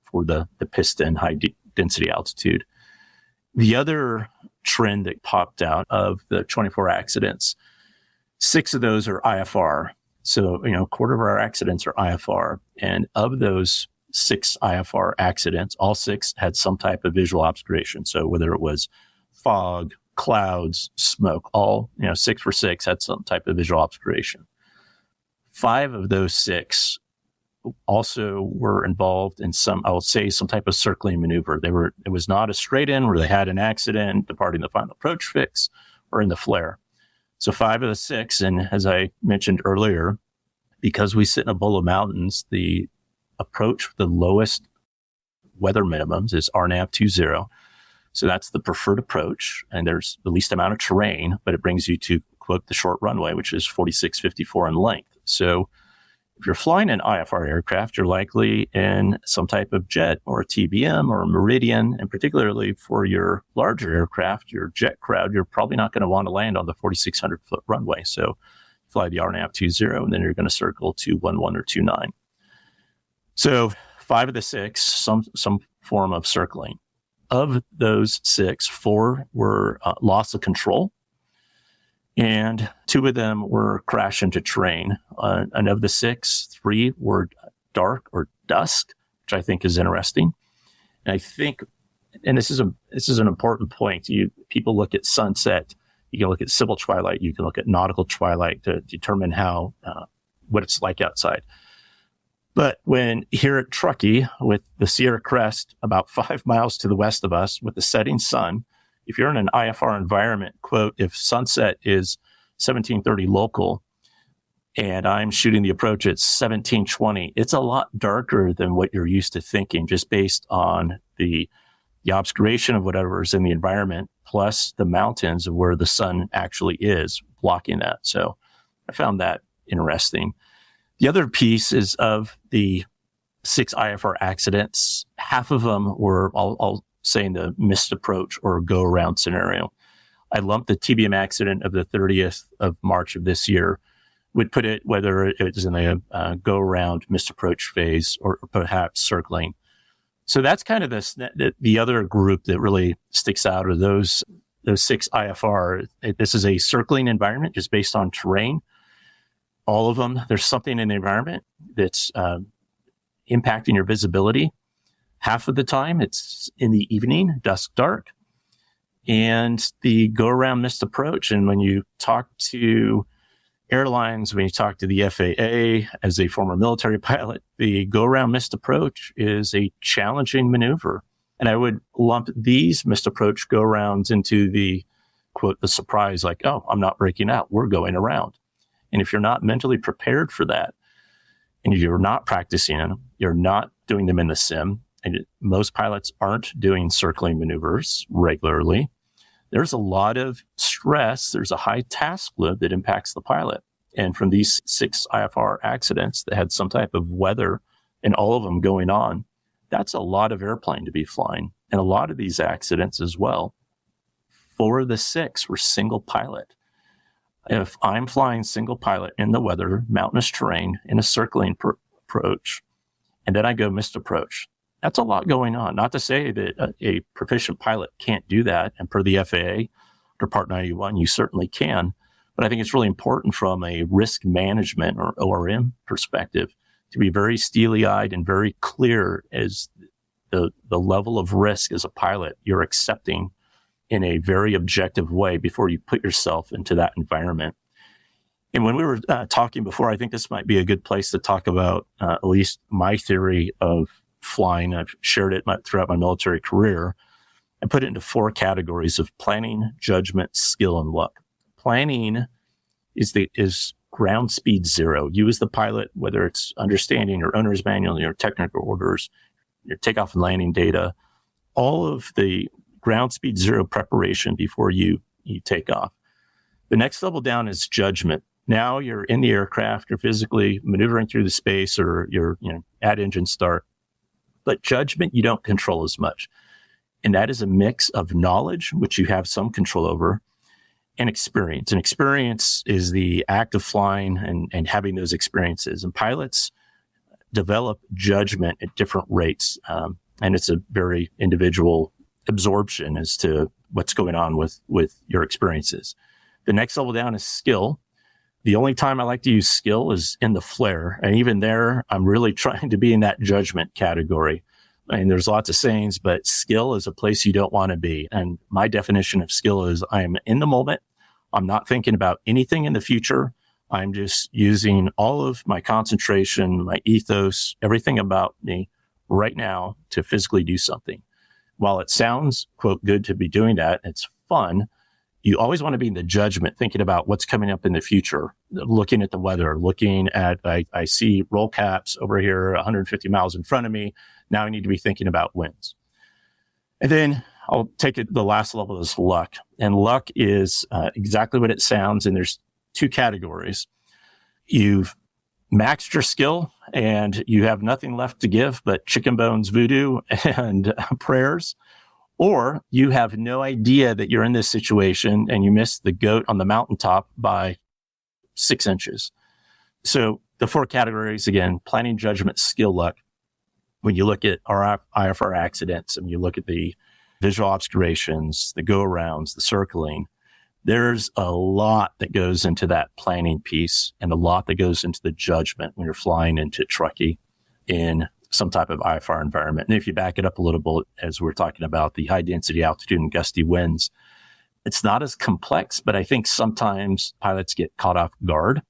for the piston high density altitude. The other trend that popped out of the 24 accidents, 6 of those are IFR. So, a quarter of our accidents are IFR. And of those 6 IFR accidents, all 6 had some type of visual obscuration. So whether it was fog, clouds, smoke, all, 6 for 6 had some type of visual obscuration. 5 of those 6 also were involved in some type of circling maneuver. It was not a straight in where they had an accident departing the final approach fix or in the flare. So 5 of the 6, and as I mentioned earlier, because we sit in a bowl of mountains, the approach with the lowest weather minimums is RNAV 20. So that's the preferred approach, and there's the least amount of terrain, but it brings you to, quote, the short runway, which is 4654 in length. So if you're flying an IFR aircraft, you're likely in some type of jet or a TBM or a Meridian, and particularly for your larger aircraft, your jet crowd, you're probably not going to want to land on the 4,600-foot runway. So fly the RNAV 20, and then you're going to circle 211 or 29. So 5 of the 6, some form of circling. Of those 6, 4 were loss of control, and 2 of them were crash into terrain. And of the 6, 3 were dark or dusk, which I think is interesting. And I think, and this is an important point. People look at sunset. You can look at civil twilight. You can look at nautical twilight to determine what it's like outside. But when here at Truckee, with the Sierra Crest about 5 miles to the west of us, with the setting sun, if you're in an IFR environment, quote, if sunset is 1730 local and I'm shooting the approach at 1720, it's a lot darker than what you're used to thinking, just based on the obscuration of whatever is in the environment, plus the mountains of where the sun actually is blocking that. So I found that interesting. The other piece is of the 6 IFR accidents, half of them were, I'll say, in the missed approach or go around scenario. I lumped the TBM accident of the 30th of March of this year, would put it whether it was in the go around missed approach phase or perhaps circling. So that's kind of the other group that really sticks out, are those those 6 IFR, this is a circling environment just based on terrain. All of them, there's something in the environment that's impacting your visibility. Half of the time, it's in the evening, dusk, dark, and the go-around missed approach. And when you talk to airlines, when you talk to the FAA, as a former military pilot, the go-around missed approach is a challenging maneuver. And I would lump these missed approach go-arounds into the, quote, the surprise, like, oh, I'm not breaking out, we're going around. And if you're not mentally prepared for that, and you're not practicing them, you're not doing them in the sim, and most pilots aren't doing circling maneuvers regularly, there's a lot of stress. There's a high task load that impacts the pilot. And from these 6 IFR accidents that had some type of weather and all of them going on, that's a lot of airplane to be flying. And a lot of these accidents as well, 4 of the 6 were single pilot. If I'm flying single pilot in the weather, mountainous terrain, in a circling approach, and then I go missed approach, that's a lot going on. Not to say that a proficient pilot can't do that. And per the FAA, or Part 91, you certainly can. But I think it's really important from a risk management or ORM perspective to be very steely-eyed and very clear as the level of risk as a pilot you're accepting in a very objective way before you put yourself into that environment. And when we were talking before, I think this might be a good place to talk about at least my theory of flying. I've shared it throughout my military career. I put it into 4 categories of planning, judgment, skill, and luck. Planning is ground speed 0. You as the pilot, whether it's understanding your owner's manual, your technical orders, your takeoff and landing data, all of the ground speed 0 preparation before you take off. The next level down is judgment. Now you're in the aircraft, you're physically maneuvering through the space, or you're at engine start. But judgment, you don't control as much. And that is a mix of knowledge, which you have some control over, and experience. And experience is the act of flying and having those experiences. And pilots develop judgment at different rates. And it's a very individual absorption as to what's going on with your experiences. The next level down is skill. The only time I like to use skill is in the flare. And even there, I'm really trying to be in that judgment category. And there's lots of sayings, but skill is a place you don't want to be. And my definition of skill is I am in the moment. I'm not thinking about anything in the future. I'm just using all of my concentration, my ethos, everything about me right now to physically do something. While it sounds, quote, good to be doing that, it's fun. You always want to be in the judgment, thinking about what's coming up in the future, looking at the weather, looking at, I see roll caps over here, 150 miles in front of me. Now I need to be thinking about winds. And then I'll take it, the last level is luck. And luck is exactly what it sounds. And there's 2 categories. You've maxed your skill and you have nothing left to give but chicken bones voodoo and prayers. Or you have no idea that you're in this situation and you missed the goat on the mountaintop by 6 inches. So the 4 categories, again, planning, judgment, skill, luck. When you look at our IFR accidents and you look at the visual obscurations, the go-arounds, the circling, there's a lot that goes into that planning piece and a lot that goes into the judgment when you're flying into Truckee in some type of IFR environment. And if you back it up a little bit, as we're talking about the high density altitude and gusty winds, it's not as complex, but I think sometimes pilots get caught off guard,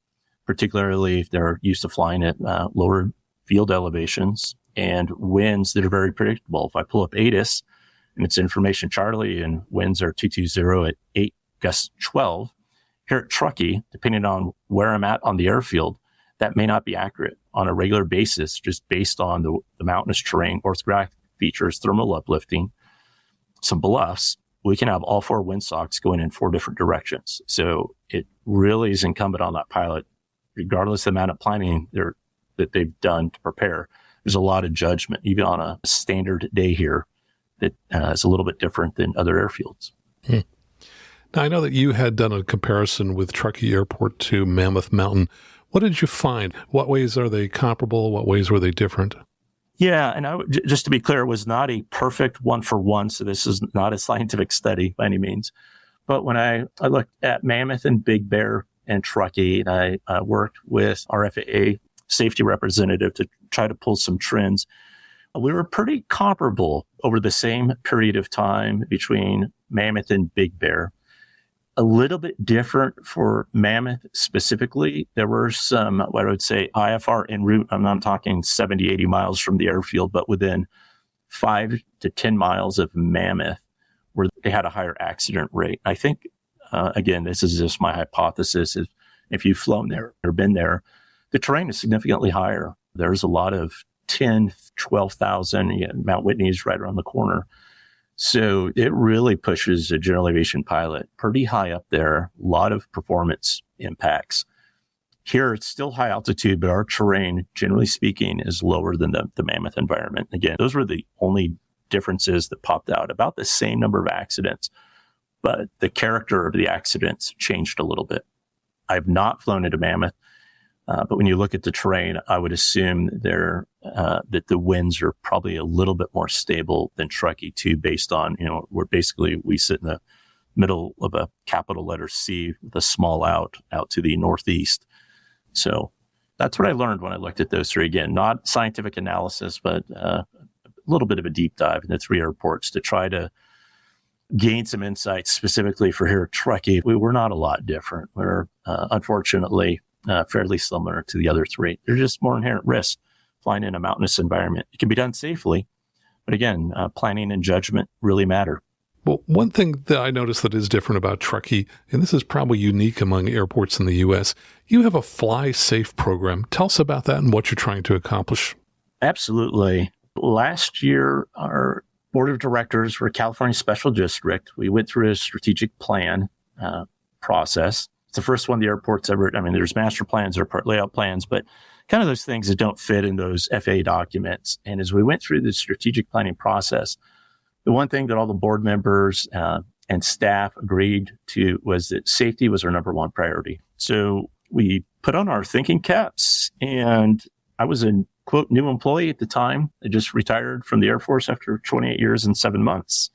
particularly if they're used to flying at lower field elevations and winds that are very predictable. If I pull up ATIS and it's information Charlie and winds are 220 at 8 gusts 12, here at Truckee, depending on where I'm at on the airfield, that may not be accurate on a regular basis, just based on the mountainous terrain, orthographic features, thermal uplifting, some bluffs. We can have all 4 windsocks going in 4 different directions. So it really is incumbent on that pilot, regardless of the amount of planning that they've done to prepare. There's a lot of judgment, even on a standard day here, that is a little bit different than other airfields. Now, I know that you had done a comparison with Truckee Airport to Mammoth Mountain. What did you find? What ways are they comparable? What ways were they different? Yeah, and just to be clear, it was not a perfect one-for-one, so this is not a scientific study by any means. But when I looked at Mammoth and Big Bear and Truckee, and I worked with our FAA safety representative to try to pull some trends, we were pretty comparable over the same period of time between Mammoth and Big Bear. A little bit different for Mammoth specifically. There were some, what I would say, IFR en route. I'm not talking 70, 80 miles from the airfield, but within 5 to 10 miles of Mammoth, where they had a higher accident rate. I think, again, this is just my hypothesis, is if you've flown there or been there, the terrain is significantly higher. There's a lot of 10, 12,000. Mount Whitney is right around the corner. So it really pushes a general aviation pilot pretty high up there, a lot of performance impacts. Here, it's still high altitude, but our terrain, generally speaking, is lower than the Mammoth environment. Again, those were the only differences that popped out. About the same number of accidents, but the character of the accidents changed a little bit. I've not flown into Mammoth, but when you look at the terrain, I would assume that the winds are probably a little bit more stable than Truckee too, based on, where basically we sit in the middle of a capital letter C with a small out to the northeast. So that's what I learned when I looked at those three. Again, not scientific analysis, but a little bit of a deep dive in the three airports to try to gain some insights specifically for here at Truckee. We're not a lot different. We're unfortunately fairly similar to the other three. There's just more inherent risk flying in a mountainous environment. It can be done safely, but again, planning and judgment really matter. Well, one thing that I noticed that is different about Truckee, and this is probably unique among airports in the U.S., you have a Fly Safe program. Tell us about that and what you're trying to accomplish. Absolutely. Last year, our board of directors for California Special District, we went through a strategic plan process. It's the first one the airport's ever, there's master plans, airport layout plans, but kind of those things that don't fit in those FAA documents. And as we went through the strategic planning process, the one thing that all the board members and staff agreed to was that safety was our number one priority. So we put on our thinking caps, and I was a, quote, new employee at the time. I just retired from the Air Force after 28 years and 7 months.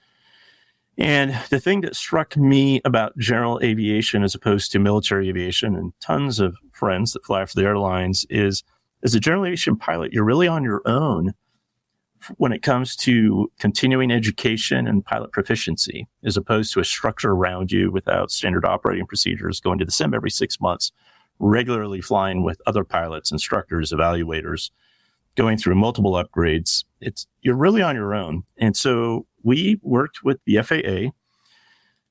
And the thing that struck me about general aviation as opposed to military aviation, and tons of friends that fly for the airlines, is as a general aviation pilot, you're really on your own when it comes to continuing education and pilot proficiency, as opposed to a structure around you without standard operating procedures, going to the sim every 6 months, regularly flying with other pilots, instructors, evaluators, going through multiple upgrades. You're really on your own. And so we worked with the FAA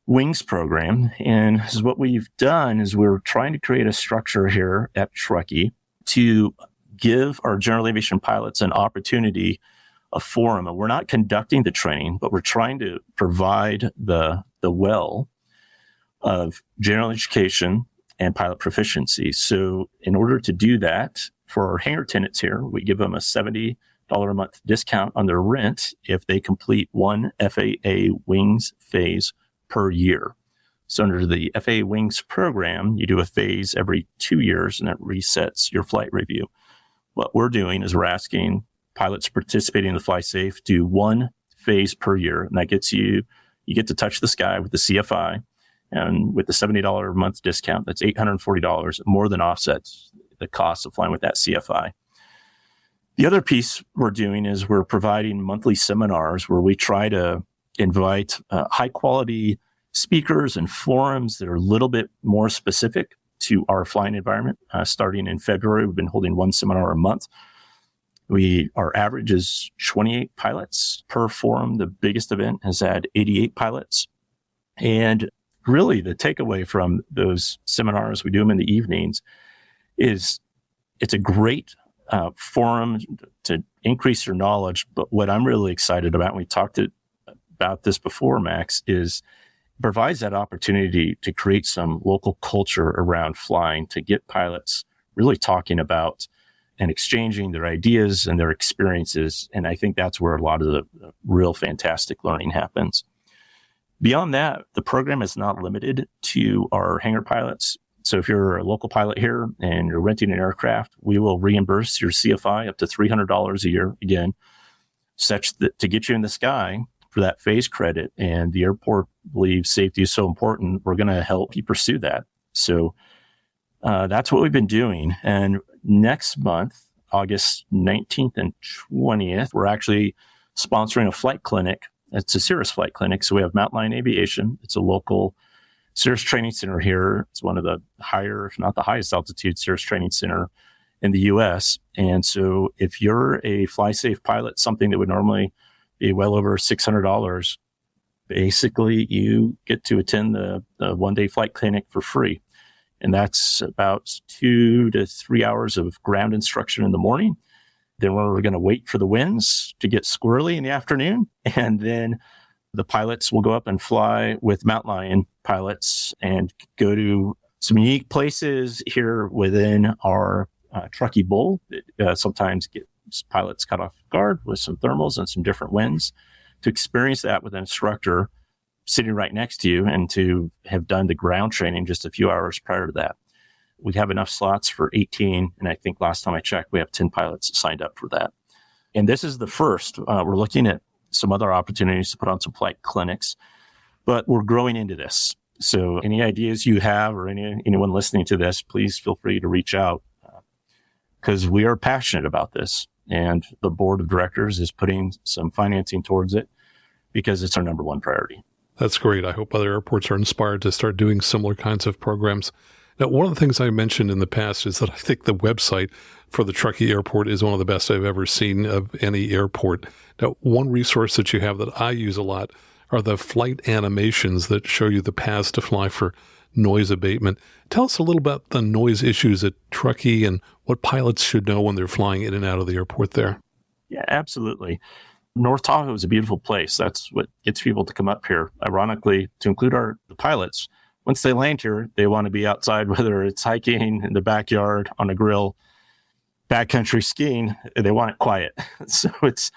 Wings program. And this is what we've done is we're trying to create a structure here at Truckee to give our general aviation pilots an opportunity, a forum. And we're not conducting the training, but we're trying to provide the well of general education and pilot proficiency. So in order to do that, for our hangar attendants here, we give them a $70 a month discount on their rent if they complete one FAA Wings phase per year. So under the FAA Wings program, you do a phase every 2 years, and that resets your flight review. What we're doing is we're asking pilots participating in the Fly Safe do one phase per year, and that gets you get to touch the sky with the CFI, and with the $70 a month discount, that's $840, more than offsets the cost of flying with that CFI. The other piece we're doing is we're providing monthly seminars where we try to invite high quality speakers and forums that are a little bit more specific to our flying environment. Starting in February, we've been holding one seminar a month. Our average is 28 pilots per forum. The biggest event has had 88 pilots. And really the takeaway from those seminars, we do them in the evenings, is it's a great forum to increase your knowledge. But what I'm really excited about, and we talked about this before, Max, is provides that opportunity to create some local culture around flying, to get pilots really talking about and exchanging their ideas and their experiences. And I think that's where a lot of the real fantastic learning happens. Beyond that, the program is not limited to our hangar pilots. So if you're a local pilot here and you're renting an aircraft, we will reimburse your CFI up to $300 a year, again, such that to get you in the sky for that phase credit. And the airport believe safety is so important, we're going to help you pursue that. So that's what we've been doing. And next month, August 19th and 20th, we're actually sponsoring a flight clinic. It's a Cirrus flight clinic. So we have Mountain Aviation. It's a local Cirrus training center here. It's one of the higher, if not the highest altitude Cirrus training center in the U.S. And so if you're a fly safe pilot, something that would normally be well over $600, basically you get to attend the one-day flight clinic for free. And that's about 2 to 3 hours of ground instruction in the morning. Then we're going to wait for the winds to get squirrely in the afternoon. And then the pilots will go up and fly with Mountain Lion pilots and go to some unique places here within our Truckee Bowl. Sometimes get pilots caught off guard with some thermals and some different winds, to experience that with an instructor sitting right next to you and to have done the ground training just a few hours prior to that. We have enough slots for 18. And I think last time I checked, we have 10 pilots signed up for that. And this is the first. We're looking at some other opportunities to put on some flight clinics, but we're growing into this. So any ideas you have or anyone listening to this, please feel free to reach out, because we are passionate about this. And the board of directors is putting some financing towards it because it's our number one priority. That's great. I hope other airports are inspired to start doing similar kinds of programs. Now, one of the things I mentioned in the past is that I think the website for the Truckee Airport is one of the best I've ever seen of any airport. Now, one resource that you have that I use a lot are the flight animations that show you the paths to fly for noise abatement. Tell us a little about the noise issues at Truckee and what pilots should know when they're flying in and out of the airport there. Yeah, absolutely. North Tahoe is a beautiful place. That's what gets people to come up here. Ironically, to include the pilots, once they land here, they want to be outside, whether it's hiking in the backyard, on a grill, backcountry skiing. They want it quiet. So it's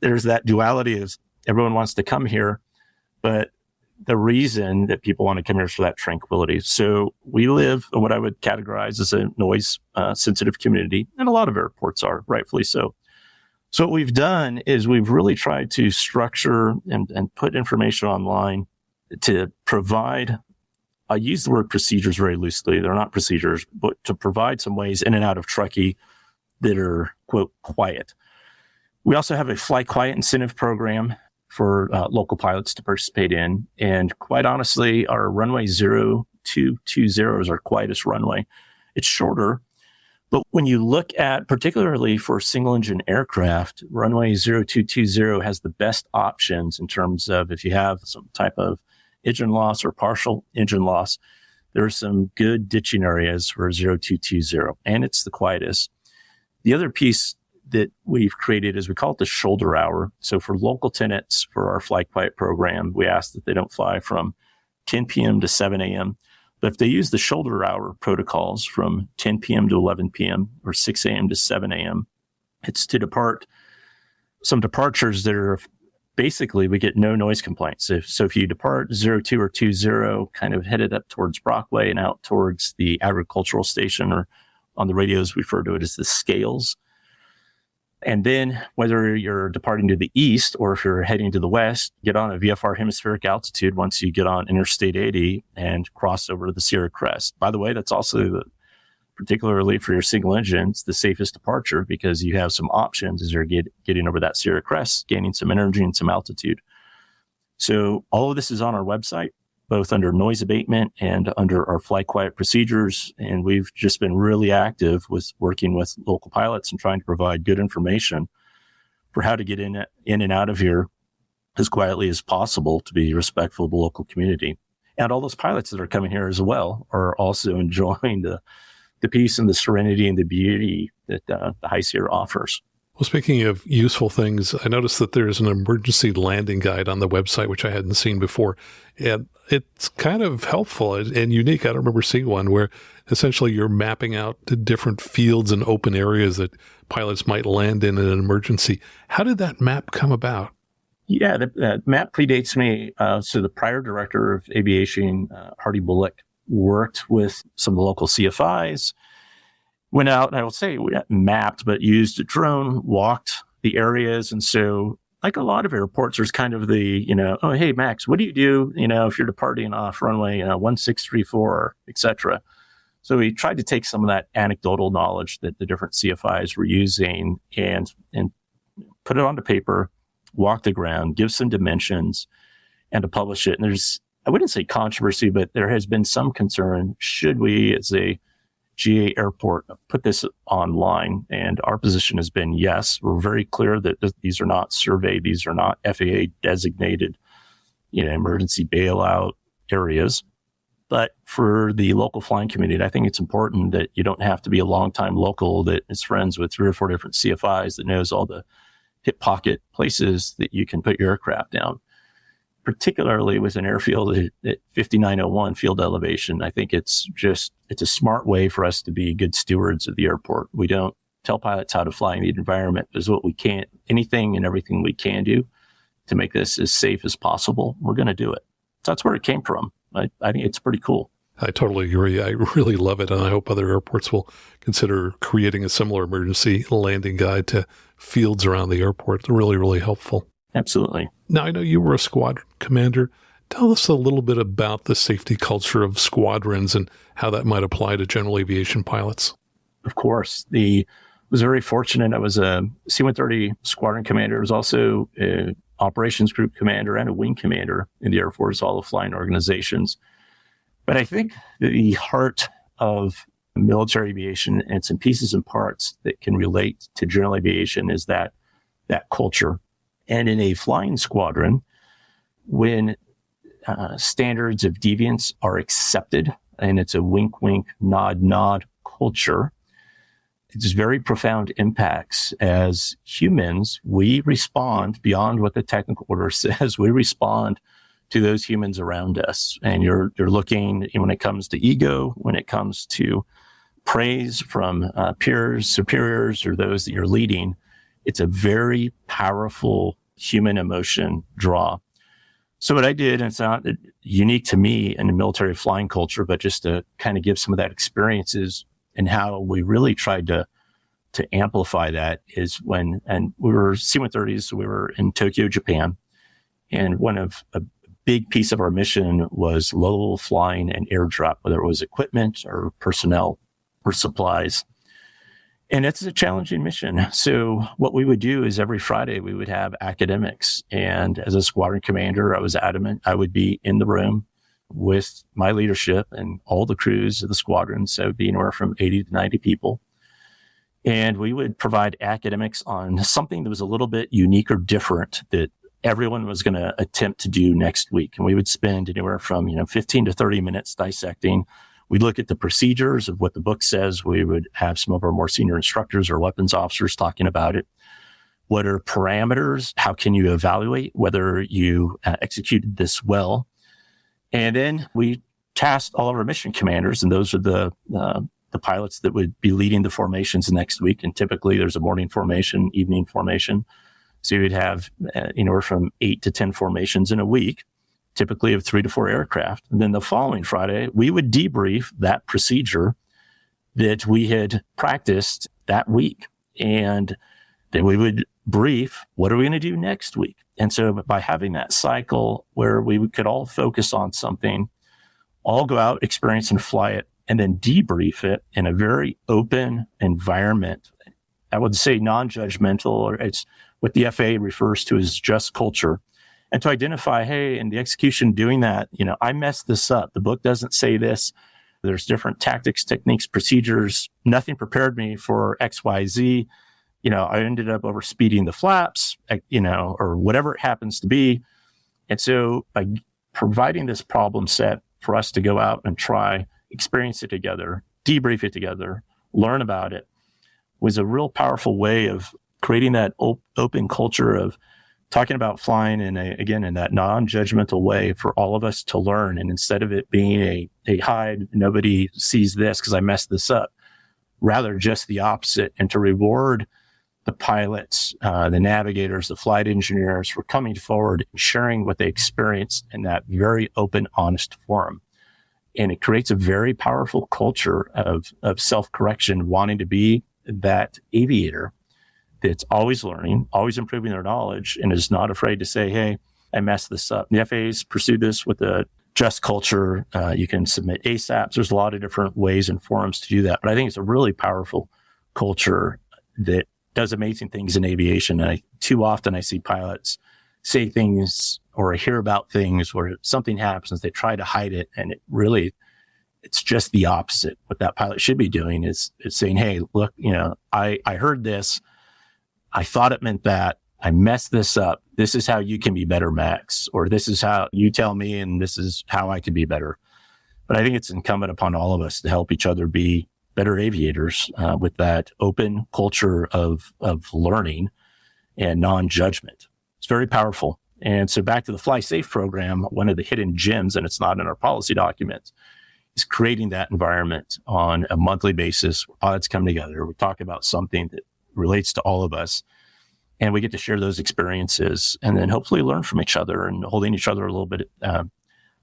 there's that duality of everyone wants to come here, but the reason that people want to come here is for that tranquility. So we live in what I would categorize as a noise sensitive community, and a lot of airports are, rightfully so. So what we've done is we've really tried to structure and put information online to provide, I use the word procedures very loosely. They're not procedures, but to provide some ways in and out of Truckee that are, quote, quiet. We also have a Fly Quiet incentive program for local pilots to participate in. And quite honestly, our runway 0220 is our quietest runway. It's shorter, but when you look at, particularly for single engine aircraft, runway 0220 has the best options in terms of if you have some type of engine loss or partial engine loss, there are some good ditching areas for 0220, and it's the quietest. The other piece that we've created is we call it the shoulder hour. So for local tenants for our Fly Quiet program, we ask that they don't fly from 10 p.m. to 7 a.m. But if they use the shoulder hour protocols from 10 p.m. to 11 p.m. or 6 a.m. to 7 a.m., it's to depart some departures that are basically, we get no noise complaints. So if you depart 02 or 20, kind of headed up towards Brockway and out towards the agricultural station, or on the radios we refer to it as the scales. And then whether you're departing to the east or if you're heading to the west, get on a VFR hemispheric altitude once you get on Interstate 80 and cross over the Sierra Crest. By the way, that's also, particularly for your single engines, the safest departure, because you have some options as you're getting over that Sierra Crest, gaining some energy and some altitude. So all of this is on our website, both under noise abatement and under our Fly Quiet procedures. And we've just been really active with working with local pilots and trying to provide good information for how to get in and out of here as quietly as possible to be respectful of the local community. And all those pilots that are coming here as well are also enjoying the peace and the serenity and the beauty that the High Sierra offers. Well, speaking of useful things, I noticed that there's an emergency landing guide on the website, which I hadn't seen before. And it's kind of helpful and unique. I don't remember seeing one where essentially you're mapping out the different fields and open areas that pilots might land in an emergency. How did that map come about? Yeah, the map predates me. So the prior director of aviation, Hardy Bullock, worked with some of the local CFIs, went out, and I will say we mapped, but used a drone, walked the areas. And so like a lot of airports, there's kind of the, oh, hey, Max, what do you do, if you're departing off runway 1634, et cetera. So we tried to take some of that anecdotal knowledge that the different CFIs were using and put it onto paper, walk the ground, give some dimensions, and to publish it. And there's, I wouldn't say controversy, but there has been some concern, should we as a GA airport put this online? And our position has been yes. We're very clear that these are not surveyed, these are not FAA designated, emergency bailout areas. But for the local flying community, I think it's important that you don't have to be a longtime local that is friends with 3 or 4 different CFIs that knows all the hip pocket places that you can put your aircraft down. Particularly with an airfield at 5901 field elevation, I think it's a smart way for us to be good stewards of the airport. We don't tell pilots how to fly in the environment. There's anything and everything we can do to make this as safe as possible. We're going to do it. So that's where it came from. I think it's pretty cool. I totally agree. I really love it. And I hope other airports will consider creating a similar emergency landing guide to fields around the airport. It's really, really helpful. Absolutely. Now, I know you were a squadron commander. Tell us a little bit about the safety culture of squadrons and how that might apply to general aviation pilots. Of course. I was very fortunate. I was a C-130 squadron commander. I was also an operations group commander and a wing commander in the Air Force, all the flying organizations. But I think the heart of military aviation and some pieces and parts that can relate to general aviation is that culture. And in a flying squadron, when standards of deviance are accepted, and it's a wink, wink, nod, nod culture, it's very profound impacts. As humans, we respond beyond what the technical order says. We respond to those humans around us. And you're looking, when it comes to ego, when it comes to praise from peers, superiors, or those that you're leading, it's a very powerful human emotion draw. So what I did, and it's not unique to me in the military flying culture, but just to kind of give some of that experiences and how we really tried to amplify that is and we were C-130s, so we were in Tokyo, Japan. And a big piece of our mission was low flying and airdrop, whether it was equipment or personnel or supplies. And it's a challenging mission. So what we would do is every Friday we would have academics. And as a squadron commander, I was adamant I would be in the room with my leadership and all the crews of the squadron. So it'd be anywhere from 80 to 90 people. And we would provide academics on something that was a little bit unique or different that everyone was going to attempt to do next week. And we would spend anywhere from 15 to 30 minutes dissecting. We'd look at the procedures of what the book says. We would have some of our more senior instructors or weapons officers talking about it. What are parameters? How can you evaluate whether you executed this well? And then we tasked all of our mission commanders, and those are the pilots that would be leading the formations next week. And typically there's a morning formation, evening formation. So you would have anywhere from 8 to 10 formations in a week, typically of 3 to 4 aircraft. And then the following Friday, we would debrief that procedure that we had practiced that week. And then we would brief, what are we going to do next week? And so by having that cycle where we could all focus on something, all go out, experience and fly it, and then debrief it in a very open environment. I would say non-judgmental, or it's what the FAA refers to as just culture. And to identify, hey, in the execution doing that, I messed this up. The book doesn't say this. There's different tactics, techniques, procedures. Nothing prepared me for X, Y, Z. I ended up over speeding the flaps, or whatever it happens to be. And so by providing this problem set for us to go out and try, experience it together, debrief it together, learn about it, was a real powerful way of creating that open culture of talking about flying in that non-judgmental way for all of us to learn. And instead of it being a hide, nobody sees this because I messed this up, rather just the opposite, and to reward the pilots, the navigators, the flight engineers for coming forward and sharing what they experienced in that very open, honest forum. And it creates a very powerful culture of self-correction, wanting to be that aviator that's always learning, always improving their knowledge, and is not afraid to say, hey, I messed this up. The FAA's pursued this with a just culture. You can submit ASAPs. There's a lot of different ways and forums to do that. But I think it's a really powerful culture that does amazing things in aviation. And too often I see pilots say things or hear about things where something happens, they try to hide it. And it's just the opposite. What that pilot should be doing is saying, hey, look, I heard this. I thought it meant that. I messed this up. This is how you can be better, Max, or this is how you tell me, and this is how I can be better. But I think it's incumbent upon all of us to help each other be better aviators with that open culture of learning and non-judgment. It's very powerful. And so back to the Fly Safe program, one of the hidden gems, and it's not in our policy documents, is creating that environment on a monthly basis. Odds come together. We talk about something that relates to all of us. And we get to share those experiences and then hopefully learn from each other and holding each other a little bit. I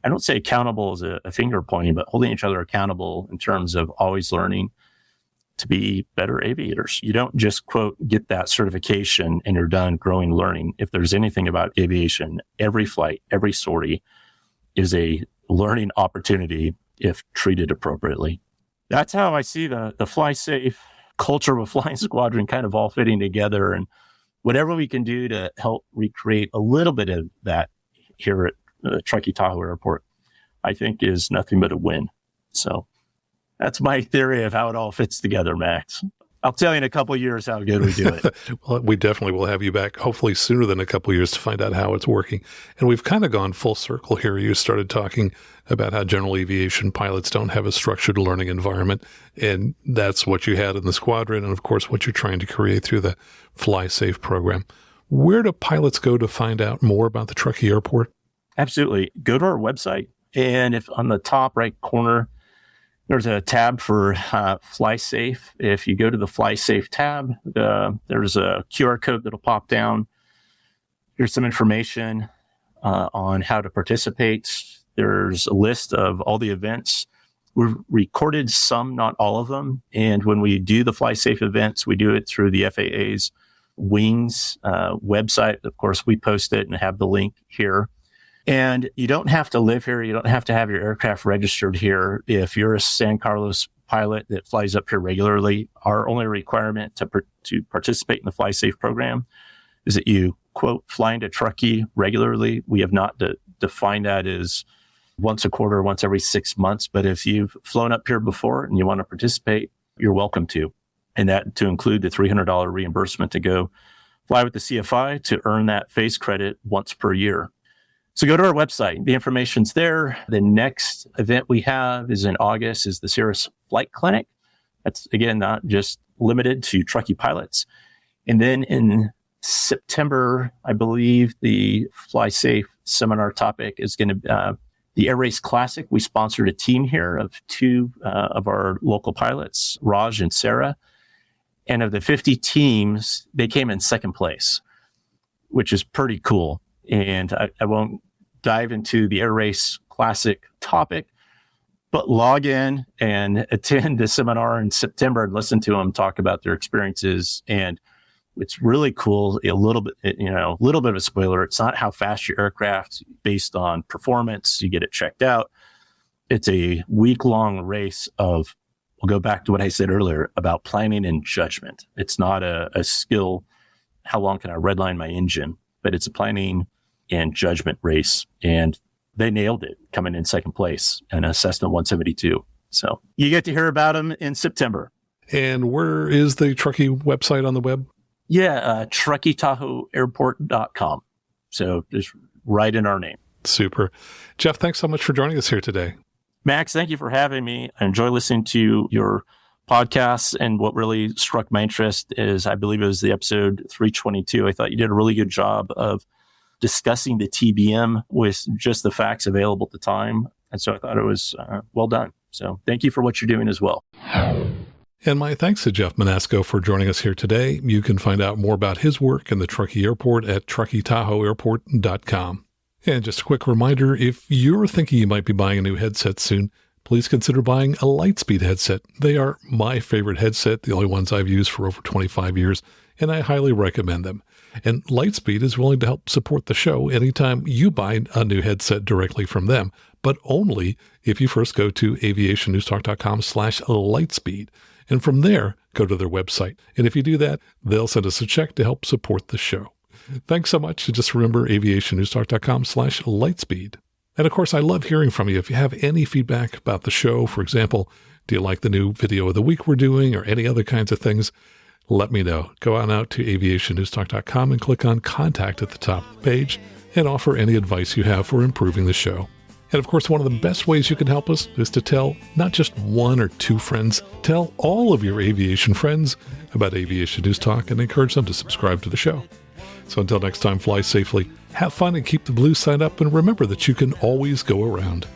don't say accountable as a finger pointing, but holding each other accountable in terms of always learning to be better aviators. You don't just, quote, get that certification and you're done growing, learning. If there's anything about aviation, every flight, every sortie is a learning opportunity if treated appropriately. That's how I see the Fly Safe culture of a flying squadron kind of all fitting together, and whatever we can do to help recreate a little bit of that here at Truckee Tahoe Airport, I think is nothing but a win. So that's my theory of how it all fits together, Max. I'll tell you in a couple of years how good we do it. Well, we definitely will have you back, hopefully sooner than a couple of years, to find out how it's working. And we've kind of gone full circle here. You started talking about how general aviation pilots don't have a structured learning environment, and that's what you had in the squadron, and of course what you're trying to create through the Fly Safe program. Where do pilots go to find out more about the Truckee Airport? Absolutely. Go to our website, and if on the top right corner, there's a tab for Fly Safe. If you go to the Fly Safe tab, there's a QR code that'll pop down. There's some information on how to participate. There's a list of all the events. We've recorded some, not all of them. And when we do the Fly Safe events, we do it through the FAA's Wings website. Of course, we post it and have the link here. And you don't have to live here. You don't have to have your aircraft registered here. If you're a San Carlos pilot that flies up here regularly, our only requirement to participate in the Fly Safe program is that you, quote, fly into Truckee regularly. We have not defined that as once a quarter, once every 6 months. But if you've flown up here before and you want to participate, you're welcome to. And that to include the $300 reimbursement to go fly with the CFI to earn that phase credit once per year. So go to our website. The information's there. The next event we have is in August, is the Cirrus Flight Clinic. That's, again, not just limited to Truckee pilots. And then in September, I believe the Fly Safe seminar topic is going to be the Air Race Classic. We sponsored a team here of two of our local pilots, Raj and Sarah. And of the 50 teams, they came in second place, which is pretty cool. And I won't dive into the Air Race Classic topic, but log in and attend the seminar in September and listen to them talk about their experiences. And it's really cool. A little bit of a spoiler. It's not how fast your aircraft based on performance. You get it checked out. It's a week-long race of, we'll go back to what I said earlier about planning and judgment. It's not a skill. How long can I redline my engine? But it's a planning and judgment race. And they nailed it, coming in second place in a Cessna 172. So you get to hear about them in September. And where is the Truckee website on the web? Yeah, Truckee Tahoe Airport.com. So just right in our name. Super. Jeff, thanks so much for joining us here today. Max, thank you for having me. I enjoy listening to your podcasts. And what really struck my interest is, I believe it was the episode 322. I thought you did a really good job of discussing the TBM with just the facts available at the time. And so I thought it was well done. So thank you for what you're doing as well. And my thanks to Jeff Menasco for joining us here today. You can find out more about his work in the Truckee Airport at truckeetahoeairport.com. And just a quick reminder, if you're thinking you might be buying a new headset soon, please consider buying a Lightspeed headset. They are my favorite headset, the only ones I've used for over 25 years, and I highly recommend them. And Lightspeed is willing to help support the show anytime you buy a new headset directly from them, but only if you first go to aviationnewstalk.com/Lightspeed. And from there, go to their website. And if you do that, they'll send us a check to help support the show. Thanks so much. And just remember aviationnewstalk.com/Lightspeed. And of course, I love hearing from you. If you have any feedback about the show, for example, do you like the new video of the week we're doing or any other kinds of things? Let me know. Go on out to aviationnewstalk.com and click on Contact at the top of the page and offer any advice you have for improving the show. And of course, one of the best ways you can help us is to tell not just one or two friends, tell all of your aviation friends about Aviation News Talk and encourage them to subscribe to the show. So until next time, fly safely, have fun, and keep the blues sign up, and remember that you can always go around.